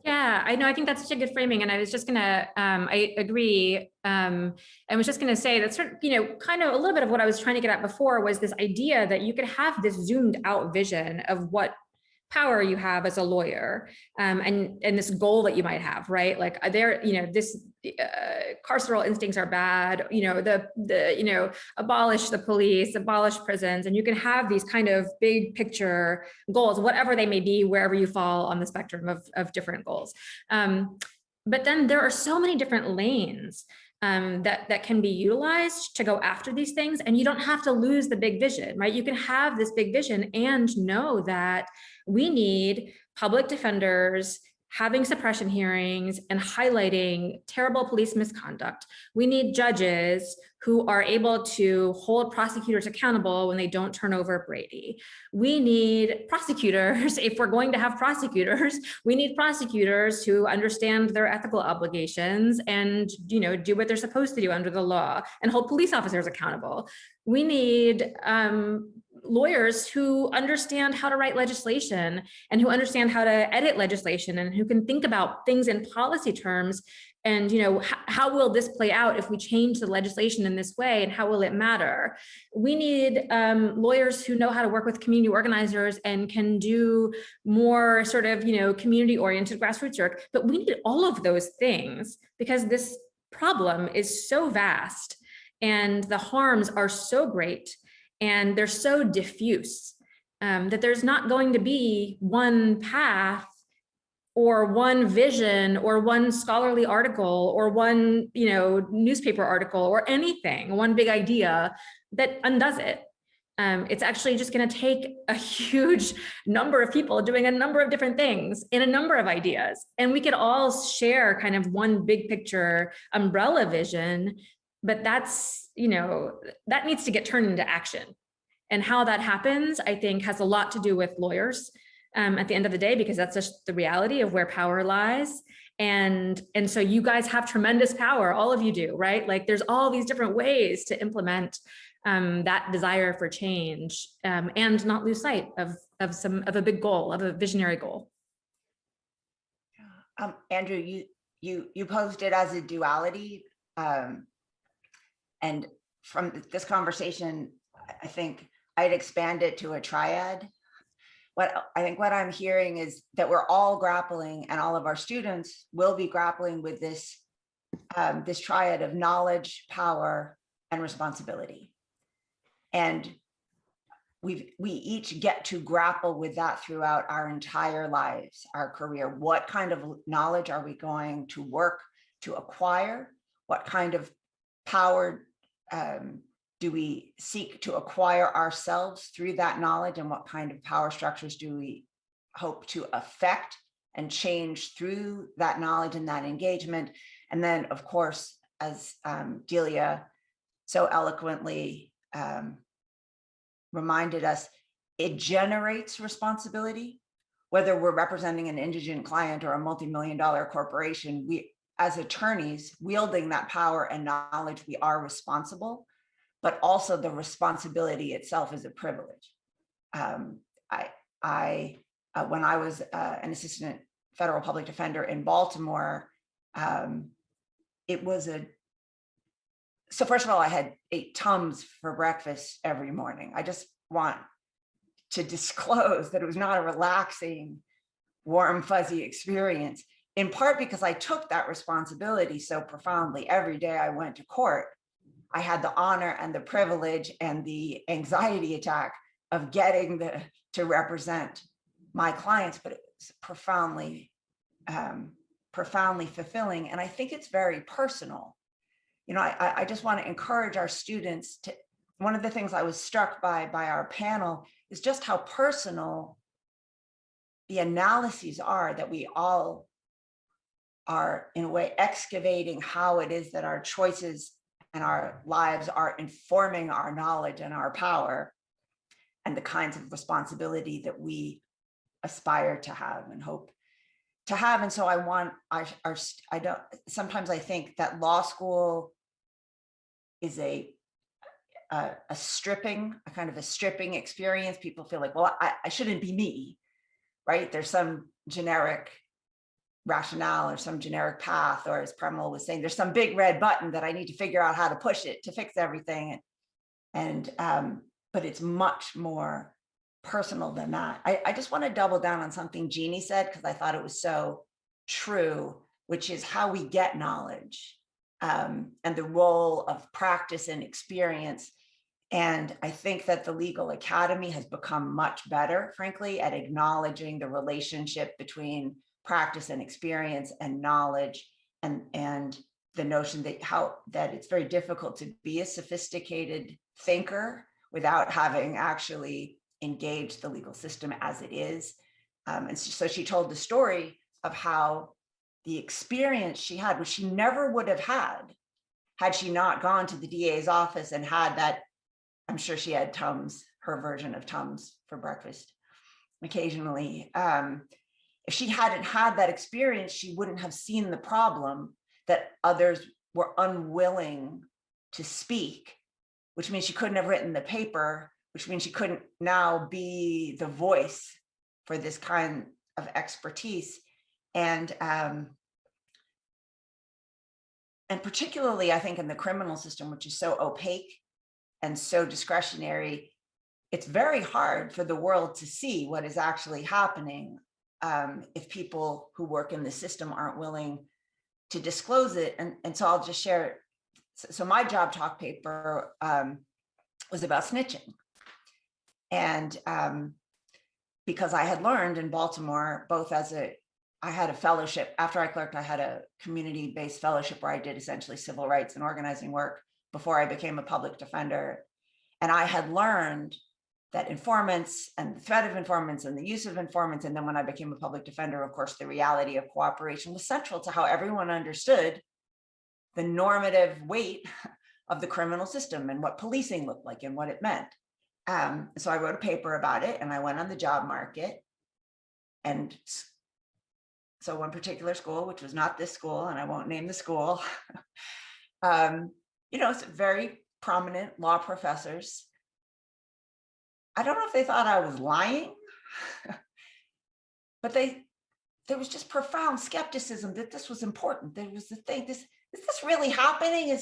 Yeah, I know. I think that's such a good framing. And I was just gonna, I agree. I was just gonna say that sort of, kind of a little bit of what I was trying to get at before was this idea that you could have this zoomed out vision of what power you have as a lawyer, and this goal that you might have, right? Like this carceral instincts are bad, abolish the police, abolish prisons, and you can have these kind of big picture goals, whatever they may be, wherever you fall on the spectrum of different goals. But then there are so many different lanes that can be utilized to go after these things. And you don't have to lose the big vision, right? You can have this big vision and know that we need public defenders having suppression hearings and highlighting terrible police misconduct. We need judges who are able to hold prosecutors accountable when they don't turn over Brady. We need prosecutors, if we're going to have prosecutors, we need prosecutors who understand their ethical obligations and, you know, do what they're supposed to do under the law and hold police officers accountable. We need lawyers who understand how to write legislation and who understand how to edit legislation and who can think about things in policy terms and, you know, how will this play out if we change the legislation in this way and how will it matter? We need lawyers who know how to work with community organizers and can do more sort of, you know, community oriented grassroots work, but we need all of those things because this problem is so vast and the harms are so great and they're so diffuse that there's not going to be one path or one vision or one scholarly article or one, you know, newspaper article or anything, one big idea that undoes it. It's actually just going to take a huge number of people doing a number of different things in a number of ideas. And we could all share kind of one big picture umbrella vision, but that's, you know, that needs to get turned into action. And how that happens, I think, has a lot to do with lawyers at the end of the day, because that's just the reality of where power lies. And so you guys have tremendous power, all of you do, right? Like there's all these different ways to implement that desire for change and not lose sight of a big goal, of a visionary goal. Andrew, you posed it as a duality. And from this conversation, I think I'd expand it to a triad. What I'm hearing is that we're all grappling, and all of our students will be grappling with this, this triad of knowledge, power, and responsibility. And we each get to grapple with that throughout our entire lives, our career. What kind of knowledge are we going to work to acquire? What kind of power do we seek to acquire ourselves through that knowledge, and what kind of power structures do we hope to affect and change through that knowledge and that engagement? And then, of course, as Delia so eloquently reminded us, it generates responsibility. Whether we're representing an indigent client or a multi-million-dollar corporation, we, as attorneys wielding that power and knowledge, we are responsible. But also the responsibility itself is a privilege. When I was an assistant federal public defender in Baltimore, it was so first of all, I ate Tums for breakfast every morning. I just want to disclose that it was not a relaxing, warm, fuzzy experience, in part because I took that responsibility so profoundly. Every day I went to court, I had the honor and the privilege and the anxiety attack of getting to represent my clients, but it was profoundly fulfilling. And I think it's very personal. You know, I just want to encourage our students to, one of the things I was struck by our panel is just how personal the analyses are, that we all are in a way excavating how it is that our choices and our lives are informing our knowledge and our power and the kinds of responsibility that we aspire to have and hope to have. And so sometimes I think that law school is a stripping experience. People feel like, well, I shouldn't be me, right? There's some generic rationale or some generic path, or as Premal was saying, there's some big red button that I need to figure out how to push it to fix everything. But it's much more personal than that. I just want to double down on something Jeannie said, because I thought it was so true, which is how we get knowledge and the role of practice and experience. And I think that the Legal Academy has become much better, frankly, at acknowledging the relationship between practice and experience and knowledge and the notion that it's very difficult to be a sophisticated thinker without having actually engaged the legal system as it is. And so she told the story of how the experience she had, which she never would have had she not gone to the DA's office and had that. I'm sure she had Tums, her version of Tums for breakfast occasionally. If she hadn't had that experience, she wouldn't have seen the problem that others were unwilling to speak, which means she couldn't have written the paper, which means she couldn't now be the voice for this kind of expertise. And particularly, I think, in the criminal system, which is so opaque and so discretionary, it's very hard for the world to see what is actually happening if people who work in the system aren't willing to disclose it. And so I'll just share. So my job talk paper was about snitching. And because I had learned in Baltimore, both I had a fellowship, after I clerked, I had a community-based fellowship where I did essentially civil rights and organizing work before I became a public defender. And I had learned that informants and the threat of informants and the use of informants, and then when I became a public defender, of course, the reality of cooperation was central to how everyone understood the normative weight of the criminal system and what policing looked like and what it meant. So I wrote a paper about it and I went on the job market. And so one particular school, which was not this school, and I won't name the school, it's very prominent law professors. I don't know if they thought I was lying, but there was just profound skepticism that this was important. There was the thing, is this really happening?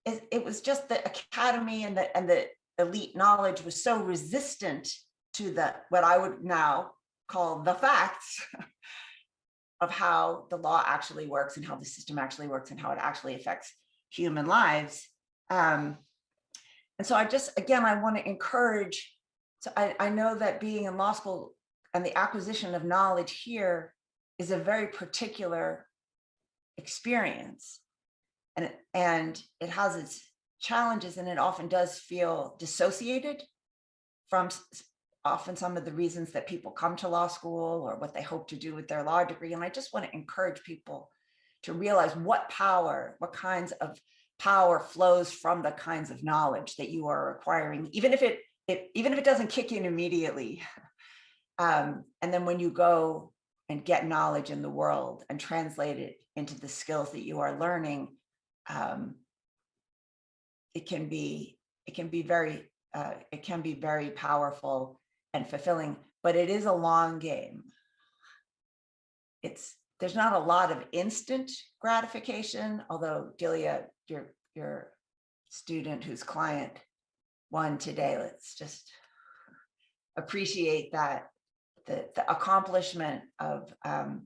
It was just the academy and the elite knowledge was so resistant to what I would now call the facts of how the law actually works and how the system actually works and how it actually affects human lives. And so I want to encourage, so I know that being in law school and the acquisition of knowledge here is a very particular experience. And it has its challenges, and it often does feel dissociated from often some of the reasons that people come to law school or what they hope to do with their law degree. And I just want to encourage people to realize what kinds of power flows from the kinds of knowledge that you are acquiring, even if it doesn't kick in immediately. And then when you go and get knowledge in the world and translate it into the skills that you are learning, it can be very powerful and fulfilling, but it is a long game. There's not a lot of instant gratification, although Delia, your student whose client won today, let's just appreciate that the accomplishment of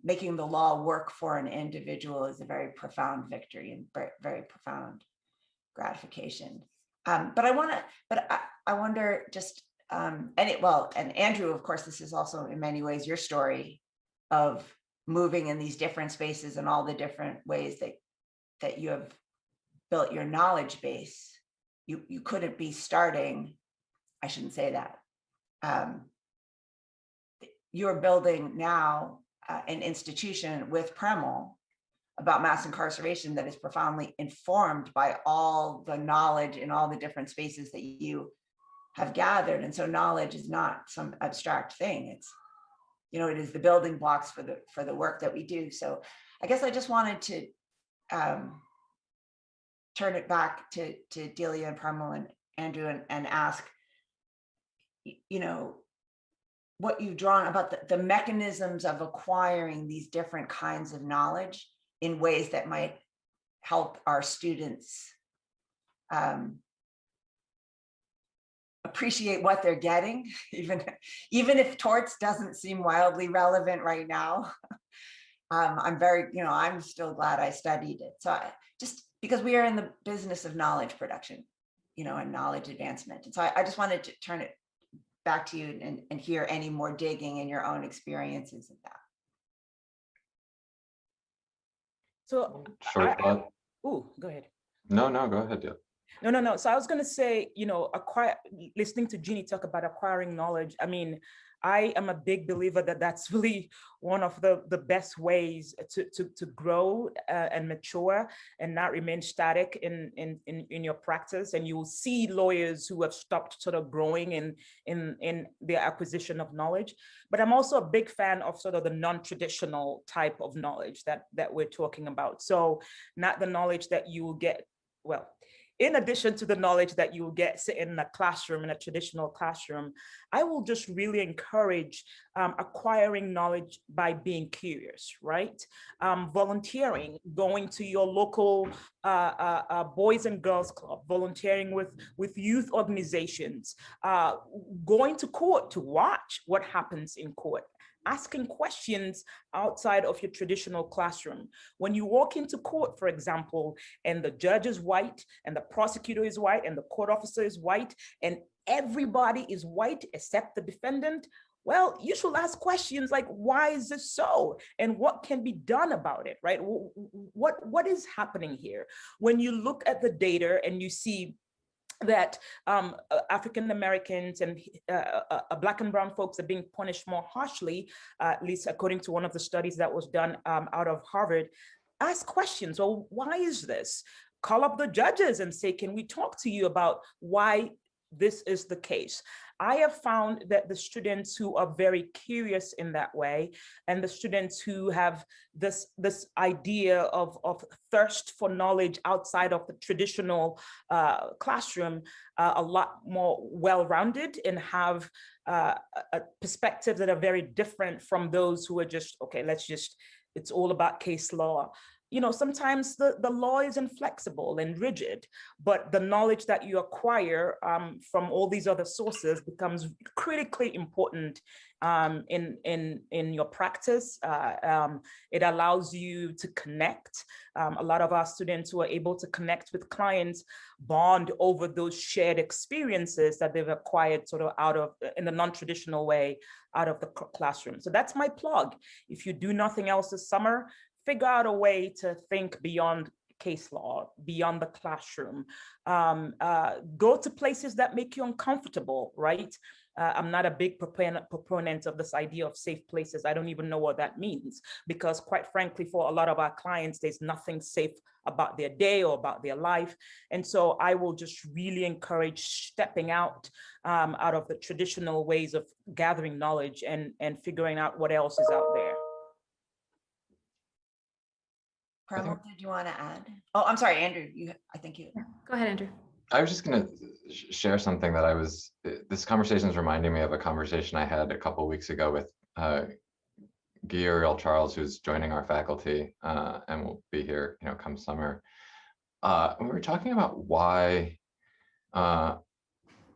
making the law work for an individual is a very profound victory and very, very profound gratification. But I wonder just, and Andrew, of course, this is also in many ways your story of moving in these different spaces and all the different ways that you have built your knowledge base. You couldn't be starting, I shouldn't say that. You're building now an institution with Premel about mass incarceration that is profoundly informed by all the knowledge in all the different spaces that you have gathered. And so knowledge is not some abstract thing. It's, it is the building blocks for the work that we do. So I guess I just wanted to turn it back to Delia and Premel and Andrew and ask, what you've drawn about the mechanisms of acquiring these different kinds of knowledge in ways that might help our students appreciate what they're getting, even if torts doesn't seem wildly relevant right now. I'm still glad I studied it. So just because we are in the business of knowledge production, and knowledge advancement. And so I just wanted to turn it back to you and hear any more digging in your own experiences of that. So Short thought. Ooh, go ahead. No, go ahead, Delia. No. So I was going to say, listening to Jeannie talk about acquiring knowledge. I mean, I am a big believer that that's really one of the best ways to grow and mature and not remain static in your practice. And you will see lawyers who have stopped sort of growing in their acquisition of knowledge. But I'm also a big fan of sort of the non-traditional type of knowledge that we're talking about. So not the knowledge that you will get, well, in addition to the knowledge that you will get sitting in a classroom, in a traditional classroom, I will just really encourage acquiring knowledge by being curious, right? Volunteering, going to your local Boys and Girls Club, volunteering with youth organizations, going to court to watch what happens in court, asking questions outside of your traditional classroom. When you walk into court, for example, and the judge is white, and the prosecutor is white, and the court officer is white, and everybody is white except the defendant, well, you should ask questions like, why is this so? And what can be done about it, right? What is happening here? When you look at the data and you see that African Americans and Black and brown folks are being punished more harshly, at least according to one of the studies that was done out of Harvard, ask questions. Well, why is this? Call up the judges and say, can we talk to you about why this is the case? I have found that the students who are very curious in that way, and the students who have this idea of thirst for knowledge outside of the traditional classroom, a lot more well-rounded and have a perspectives that are very different from those who are just, okay, it's all about case law. Sometimes the law is inflexible and rigid, but the knowledge that you acquire from all these other sources becomes critically important in your practice. It allows you to connect. A lot of our students who are able to connect with clients bond over those shared experiences that they've acquired sort of in a non-traditional way out of the classroom. So that's my plug. If you do nothing else this summer, figure out a way to think beyond case law, beyond the classroom. Go to places that make you uncomfortable, right? I'm not a big proponent of this idea of safe places. I don't even know what that means, because quite frankly, for a lot of our clients, there's nothing safe about their day or about their life. And so I will just really encourage stepping out of the traditional ways of gathering knowledge and figuring out what else is out there. Premal, did you want to add? Oh, I'm sorry, Andrew. I think you. Go ahead, Andrew. I was just going to share something that this conversation is reminding me of a conversation I had a couple of weeks ago with Uriel Charles, who's joining our faculty and will be here, come summer. We were talking about why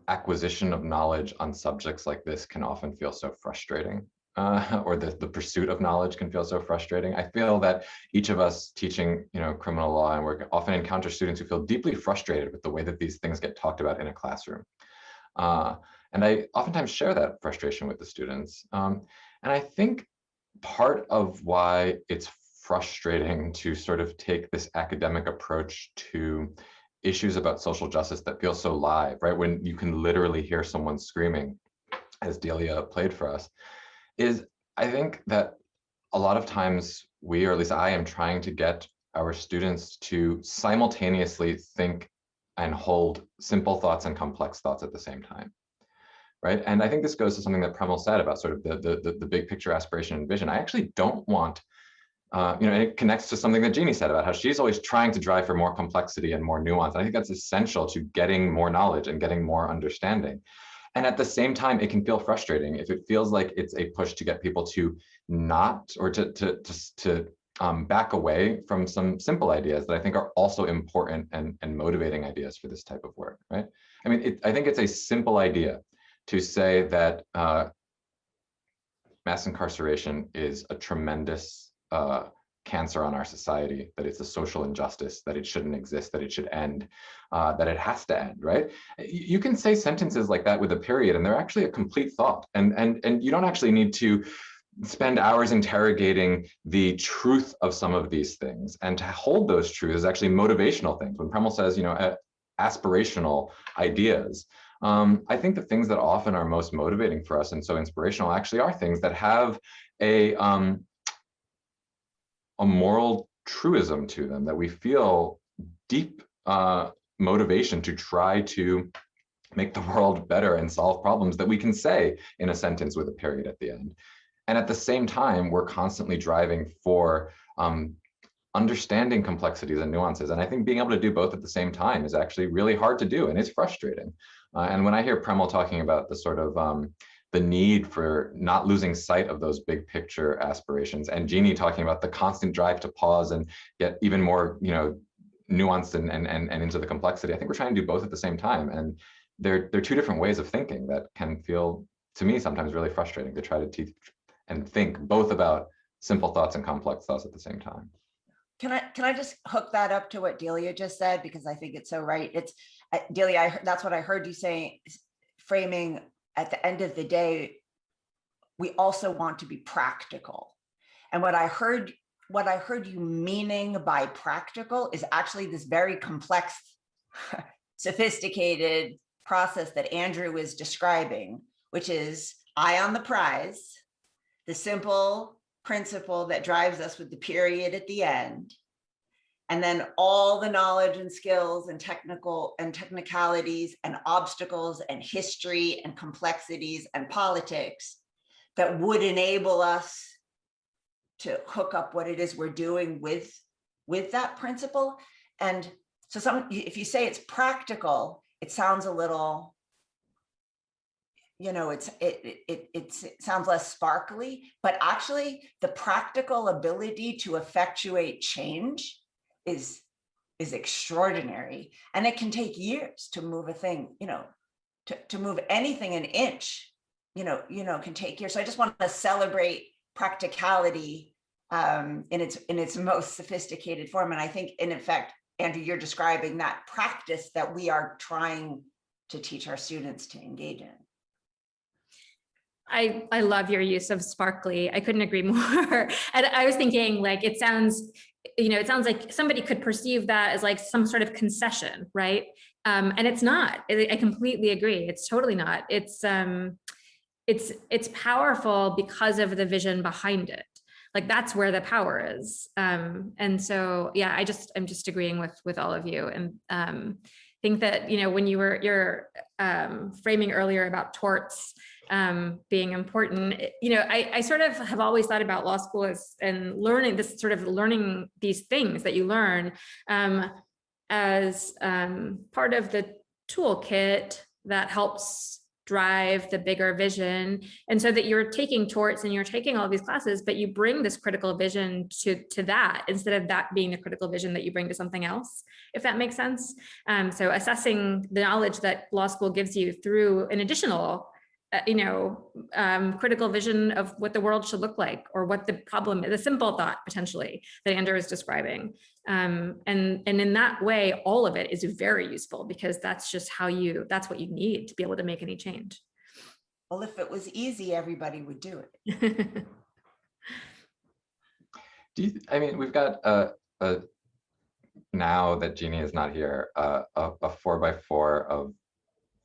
acquisition of knowledge on subjects like this can often feel so frustrating. Or the pursuit of knowledge can feel so frustrating. I feel that each of us teaching, criminal law and work often encounter students who feel deeply frustrated with the way that these things get talked about in a classroom. And I oftentimes share that frustration with the students. And I think part of why it's frustrating to sort of take this academic approach to issues about social justice that feel so live, right? When you can literally hear someone screaming, as Delia played for us, is I think that a lot of times we, or at least I am trying to get our students to simultaneously think and hold simple thoughts and complex thoughts at the same time, right? And I think this goes to something that Premal said about sort of the big picture aspiration and vision. I actually don't want, and it connects to something that Jeannie said about how she's always trying to drive for more complexity and more nuance. And I think that's essential to getting more knowledge and getting more understanding. And at the same time, it can feel frustrating if it feels like it's a push to get people to not, or to back away from some simple ideas that I think are also important and motivating ideas for this type of work, right? I mean, I think it's a simple idea to say that mass incarceration is a tremendous cancer on our society, that it's a social injustice, that it shouldn't exist, that it should end, that it has to end, right? You can say sentences like that with a period and they're actually a complete thought. And you don't actually need to spend hours interrogating the truth of some of these things, and to hold those truths as actually motivational things. When Premal says, aspirational ideas, I think the things that often are most motivating for us and so inspirational actually are things that have a moral truism to them, that we feel deep motivation to try to make the world better and solve problems that we can say in a sentence with a period at the end. And at the same time, we're constantly driving for understanding complexities and nuances. And I think being able to do both at the same time is actually really hard to do, and it's frustrating. And when I hear Premal talking about the sort of the need for not losing sight of those big picture aspirations, and Jeannie talking about the constant drive to pause and get even more, nuanced and into the complexity, I think we're trying to do both at the same time. And they're two different ways of thinking that can feel, to me, sometimes really frustrating to try to teach and think both about simple thoughts and complex thoughts at the same time. Can I just hook that up to what Delia just said, because I think it's so right. It's Delia, that's what I heard you say, framing at the end of the day, we also want to be practical. And what I heard you meaning by practical is actually this very complex, sophisticated process that Andrew is describing, which is eye on the prize, the simple principle that drives us with the period at the end, and then all the knowledge and skills and technicalities and obstacles and history and complexities and politics that would enable us to hook up what it is we're doing with that principle. And so if you say it's practical, it sounds a little, it sounds less sparkly, but actually the practical ability to effectuate change is extraordinary. And it can take years to move a thing, to move anything an inch, can take years. So I just want to celebrate practicality in its most sophisticated form. And I think, in effect, Andrew, you're describing that practice that we are trying to teach our students to engage in. I love your use of sparkly. I couldn't agree more. And I was thinking, like, it sounds like somebody could perceive that as like some sort of concession, right? And it's not. I completely agree. It's totally not. It's powerful because of the vision behind it. Like, that's where the power is. And so, yeah, I'm just agreeing with all of you, and think that, when you're framing earlier about torts being important, I sort of have always thought about law school and learning these things that you learn as part of the toolkit that helps drive the bigger vision. And so that you're taking torts and you're taking all these classes, but you bring this critical vision to that, instead of that being the critical vision that you bring to something else, if that makes sense. So assessing the knowledge that law school gives you through an additional critical vision of what the world should look like, or what the problem is, a simple thought potentially that Andrew is describing. And in that way, all of it is very useful, because that's just that's what you need to be able to make any change. Well, if it was easy, everybody would do it. We've got now that Jeannie is not here, a 4x4 of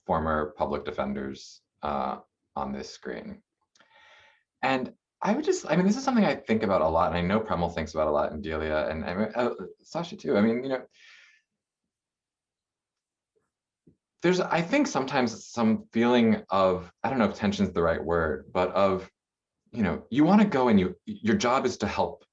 former public defenders on this screen. And this is something I think about a lot, and I know Premal thinks about a lot, and Delia, and Sasha too. There's, I think, sometimes some feeling of, I don't know if tension is the right word, but of, you want to go and your job is to help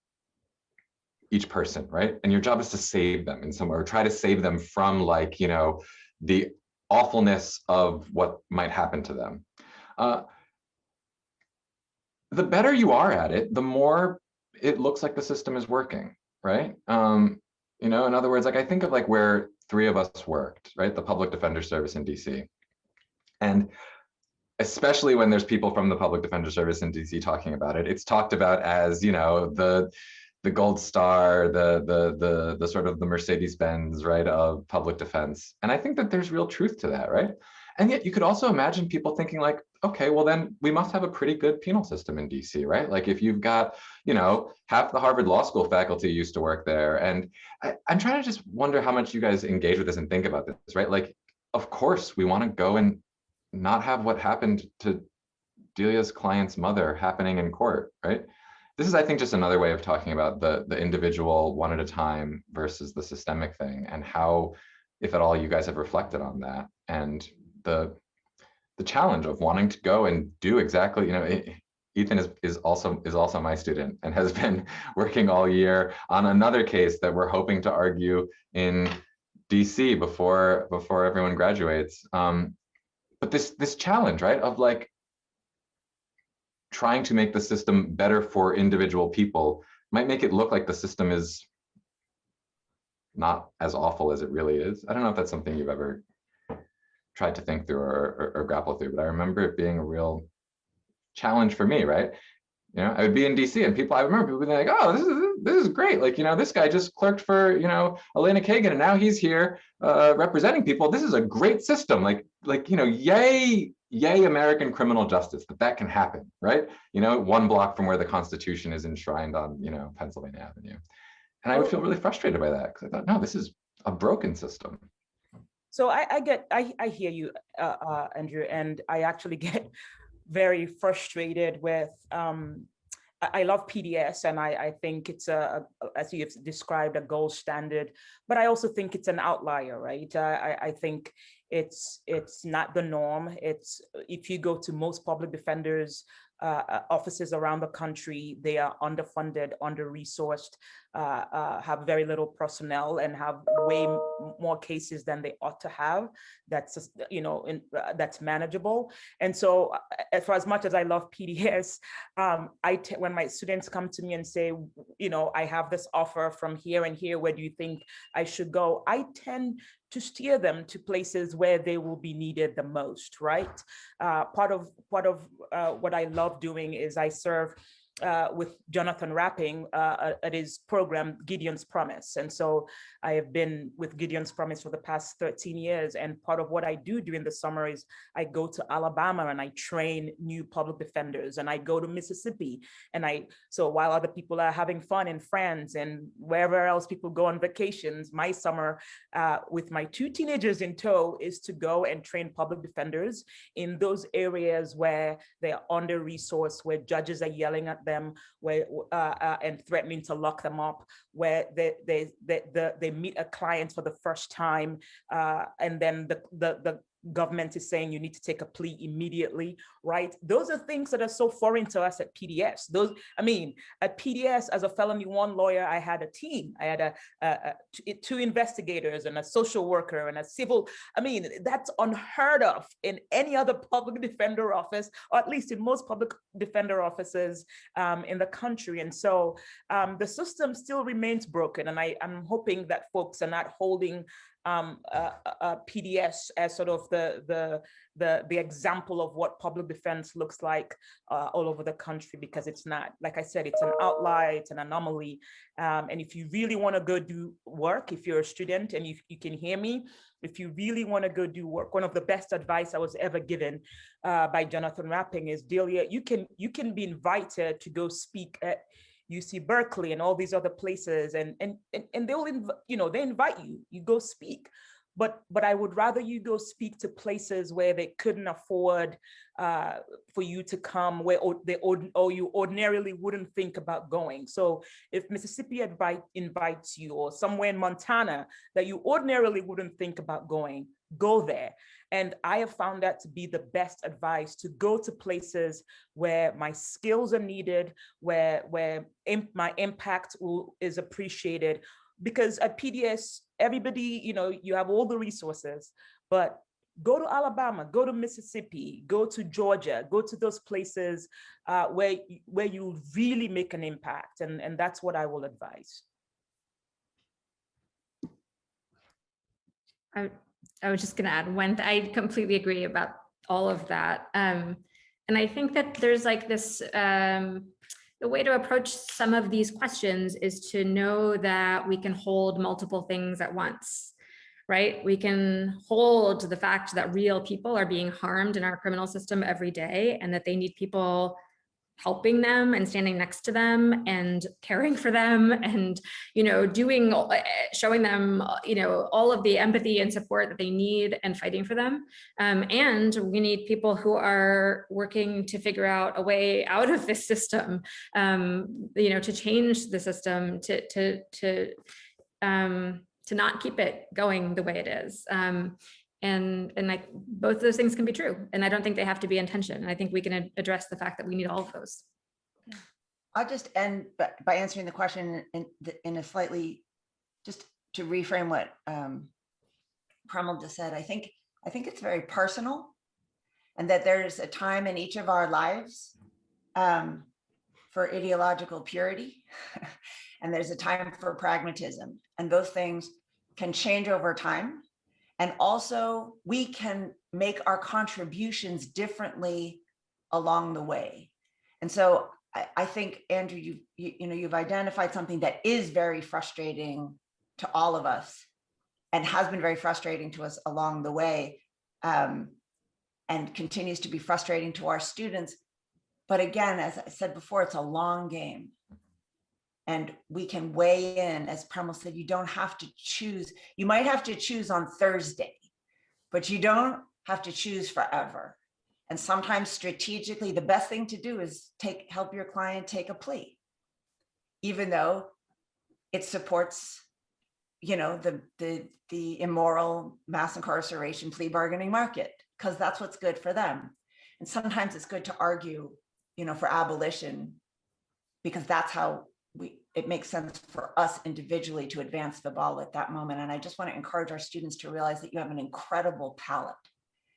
each person, right? And your job is to save them in some way, or try to save them from, like, the awfulness of what might happen to them. The better you are at it, the more it looks like the system is working, right? In other words, like, I think of like where three of us worked, right? The Public Defender Service in DC. And especially when there's people from the Public Defender Service in DC talking about it, it's talked about as, the gold star, the sort of the Mercedes-Benz, right, of public defense. And I think that there's real truth to that, right? And yet you could also imagine people thinking like, okay, well then we must have a pretty good penal system in DC, right? Like if you've got, you know, half the Harvard Law School faculty used to work there. And I'm trying to just wonder how much you guys engage with this and think about this, right? Like, of course, we want to go and not have what happened to Delia's client's mother happening in court, right? This is, I think, just another way of talking about the individual one at a time versus the systemic thing, and how, if at all, you guys have reflected on that, and the challenge of wanting to go and do exactly, you know, Ethan is also my student and has been working all year on another case that we're hoping to argue in DC before everyone graduates. But this challenge, right, of like trying to make the system better for individual people might make it look like the system is not as awful as it really is. I don't know if that's something you've ever tried to think through or grapple through, but I remember it being a real challenge for me, right? You know, I would be in DC and I remember people being like, oh, this is great. Like, you know, this guy just clerked for, you know, Elena Kagan, and now he's here representing people. This is a great system. Like, you know, yay American criminal justice, that can happen, right? You know, 1 block from where the Constitution is enshrined on, you know, Pennsylvania Avenue. And I would feel really frustrated by that, because I thought, no, this is a broken system. So I hear you, Andrew, and I actually get very frustrated with, I love PDS, and I think it's as you've described, a gold standard, but I also think it's an outlier, right? I think it's not the norm. It's, if you go to most public defenders offices around the country, they are underfunded, under-resourced, have very little personnel, and have way more cases than they ought to have. That's, you know, that's manageable. And so, for as much as I love PDS, when my students come to me and say, you know, I have this offer from here and here, where do you think I should go? I tend to steer them to places where they will be needed the most, right? Part of what I love doing is I serve with Jonathan Rapping at his program, Gideon's Promise. And so I have been with Gideon's Promise for the past 13 years. And part of what I do during the summer is I go to Alabama and I train new public defenders, and I go to Mississippi. And so while other people are having fun in France and wherever else people go on vacations, my summer with my 2 teenagers in tow is to go and train public defenders in those areas where they are under-resourced, where judges are yelling at them, where and threatening to lock them up, where they meet a client for the first time, and then the government is saying you need to take a plea immediately, right? Those are things that are so foreign to us at PDS. Those, I mean, at PDS, as a felony 1 lawyer, I had a team. I had 2 investigators and a social worker and a civil. I mean, that's unheard of in any other public defender office, or at least in most public defender offices in the country. And so the system still remains broken. And I'm hoping that folks are not holding PDS as sort of the example of what public defense looks like all over the country, because it's not. Like I said, it's an outlier, it's an anomaly. And if you really want to go do work, if you're a student and you can hear me, if you really want to go do work, one of the best advice I was ever given by Jonathan Rapping is, Delia, you can be invited to go speak at UC Berkeley and all these other places, and they'll they invite you go speak, but I would rather you go speak to places where they couldn't afford for you to come, where you ordinarily wouldn't think about going. So if Mississippi invites you, or somewhere in Montana that you ordinarily wouldn't think about going, go there. And I have found that to be the best advice, to go to places where my skills are needed, where my impact is appreciated. Because at PDS, everybody, you have all the resources, but go to Alabama, go to Mississippi, go to Georgia, go to those places where you really make an impact. And that's what I will advise. I was just going to add I completely agree about all of that. And I think that there's like this, the way to approach some of these questions is to know that we can hold multiple things at once, right? We can hold the fact that real people are being harmed in our criminal system every day, and that they need people helping them and standing next to them and caring for them and, showing them, all of the empathy and support that they need and fighting for them. And we need people who are working to figure out a way out of this system, to change the system, to not keep it going the way it is. And like both of those things can be true. And I don't think they have to be in tension. And I think we can address the fact that we need all of those. I'll just end by answering the question in a slightly, just to reframe what Premal just said. I think it's very personal, and that there's a time in each of our lives for ideological purity, and there's a time for pragmatism, and those things can change over time. And also we can make our contributions differently along the way. And so I think, Andrew, you've identified something that is very frustrating to all of us and has been very frustrating to us along the way, and continues to be frustrating to our students. But again, as I said before, it's a long game. And we can weigh in, as Premal said, you don't have to choose. You might have to choose on Thursday, but you don't have to choose forever. And sometimes strategically, the best thing to do is help your client take a plea, even though it supports, the immoral mass incarceration plea bargaining market, because that's what's good for them. And sometimes it's good to argue, for abolition, because that's how it makes sense for us individually to advance the ball at that moment. And I just want to encourage our students to realize that you have an incredible palette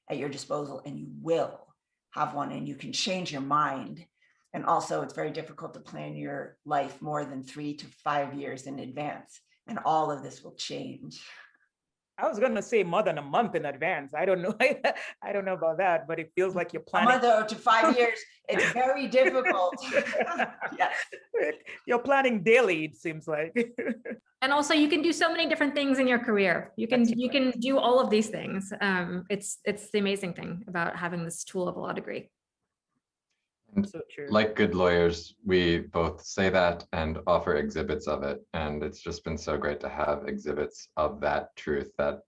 at your disposal, and you will have one, and you can change your mind. And also, it's very difficult to plan your life more than 3 to 5 years in advance. And all of this will change. I was going to say more than a month in advance. I don't know. I don't know about that, but it feels like you're planning. A month to 5 years. It's very difficult. Yes. You're planning daily, it seems like. And also, you can do so many different things in your career. You can do all of these things. It's the amazing thing about having this tool of a law degree. So true. Like good lawyers, we both say that and offer exhibits of it. And it's just been so great to have exhibits of that truth, that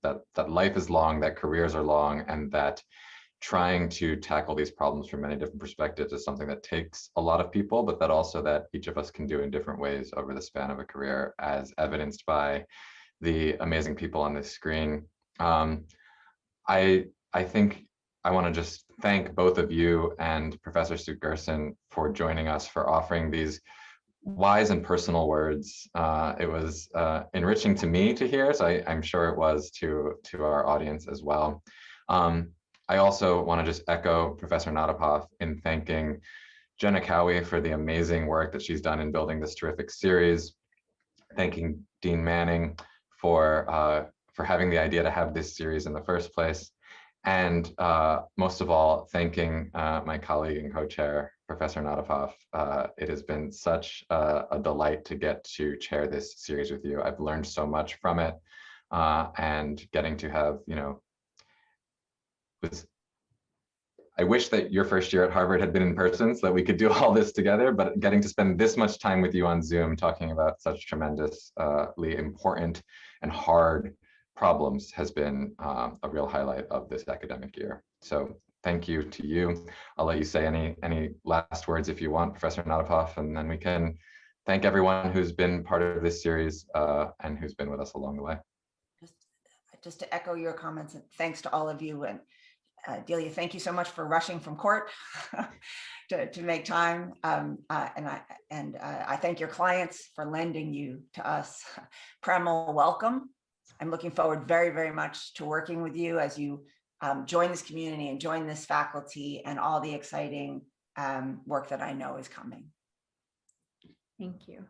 life is long, that careers are long, and that trying to tackle these problems from many different perspectives is something that takes a lot of people, but that also that each of us can do in different ways over the span of a career, as evidenced by the amazing people on this screen. I think I want to just thank both of you and Professor Suk Gerson for joining us, for offering these wise and personal words. It was enriching to me to hear, so I'm sure it was to our audience as well. I also want to just echo Professor Natapoff in thanking Jenna Cowie for the amazing work that she's done in building this terrific series, thanking Dean Manning for having the idea to have this series in the first place, and most of all, thanking my colleague and co-chair, Professor Natapoff. It has been such a delight to get to chair this series with you. I've learned so much from it, and getting to have, I wish that your first year at Harvard had been in person so that we could do all this together, but getting to spend this much time with you on Zoom talking about such tremendously important and hard problems has been a real highlight of this academic year. So thank you to you. I'll let you say any last words if you want, Professor Natapoff, and then we can thank everyone who's been part of this series and who's been with us along the way. Just to echo your comments, and thanks to all of you. And Delia, thank you so much for rushing from court to make time. And I thank your clients for lending you to us. Premal, welcome. I'm looking forward very, very much to working with you as you join this community and join this faculty and all the exciting work that I know is coming. Thank you.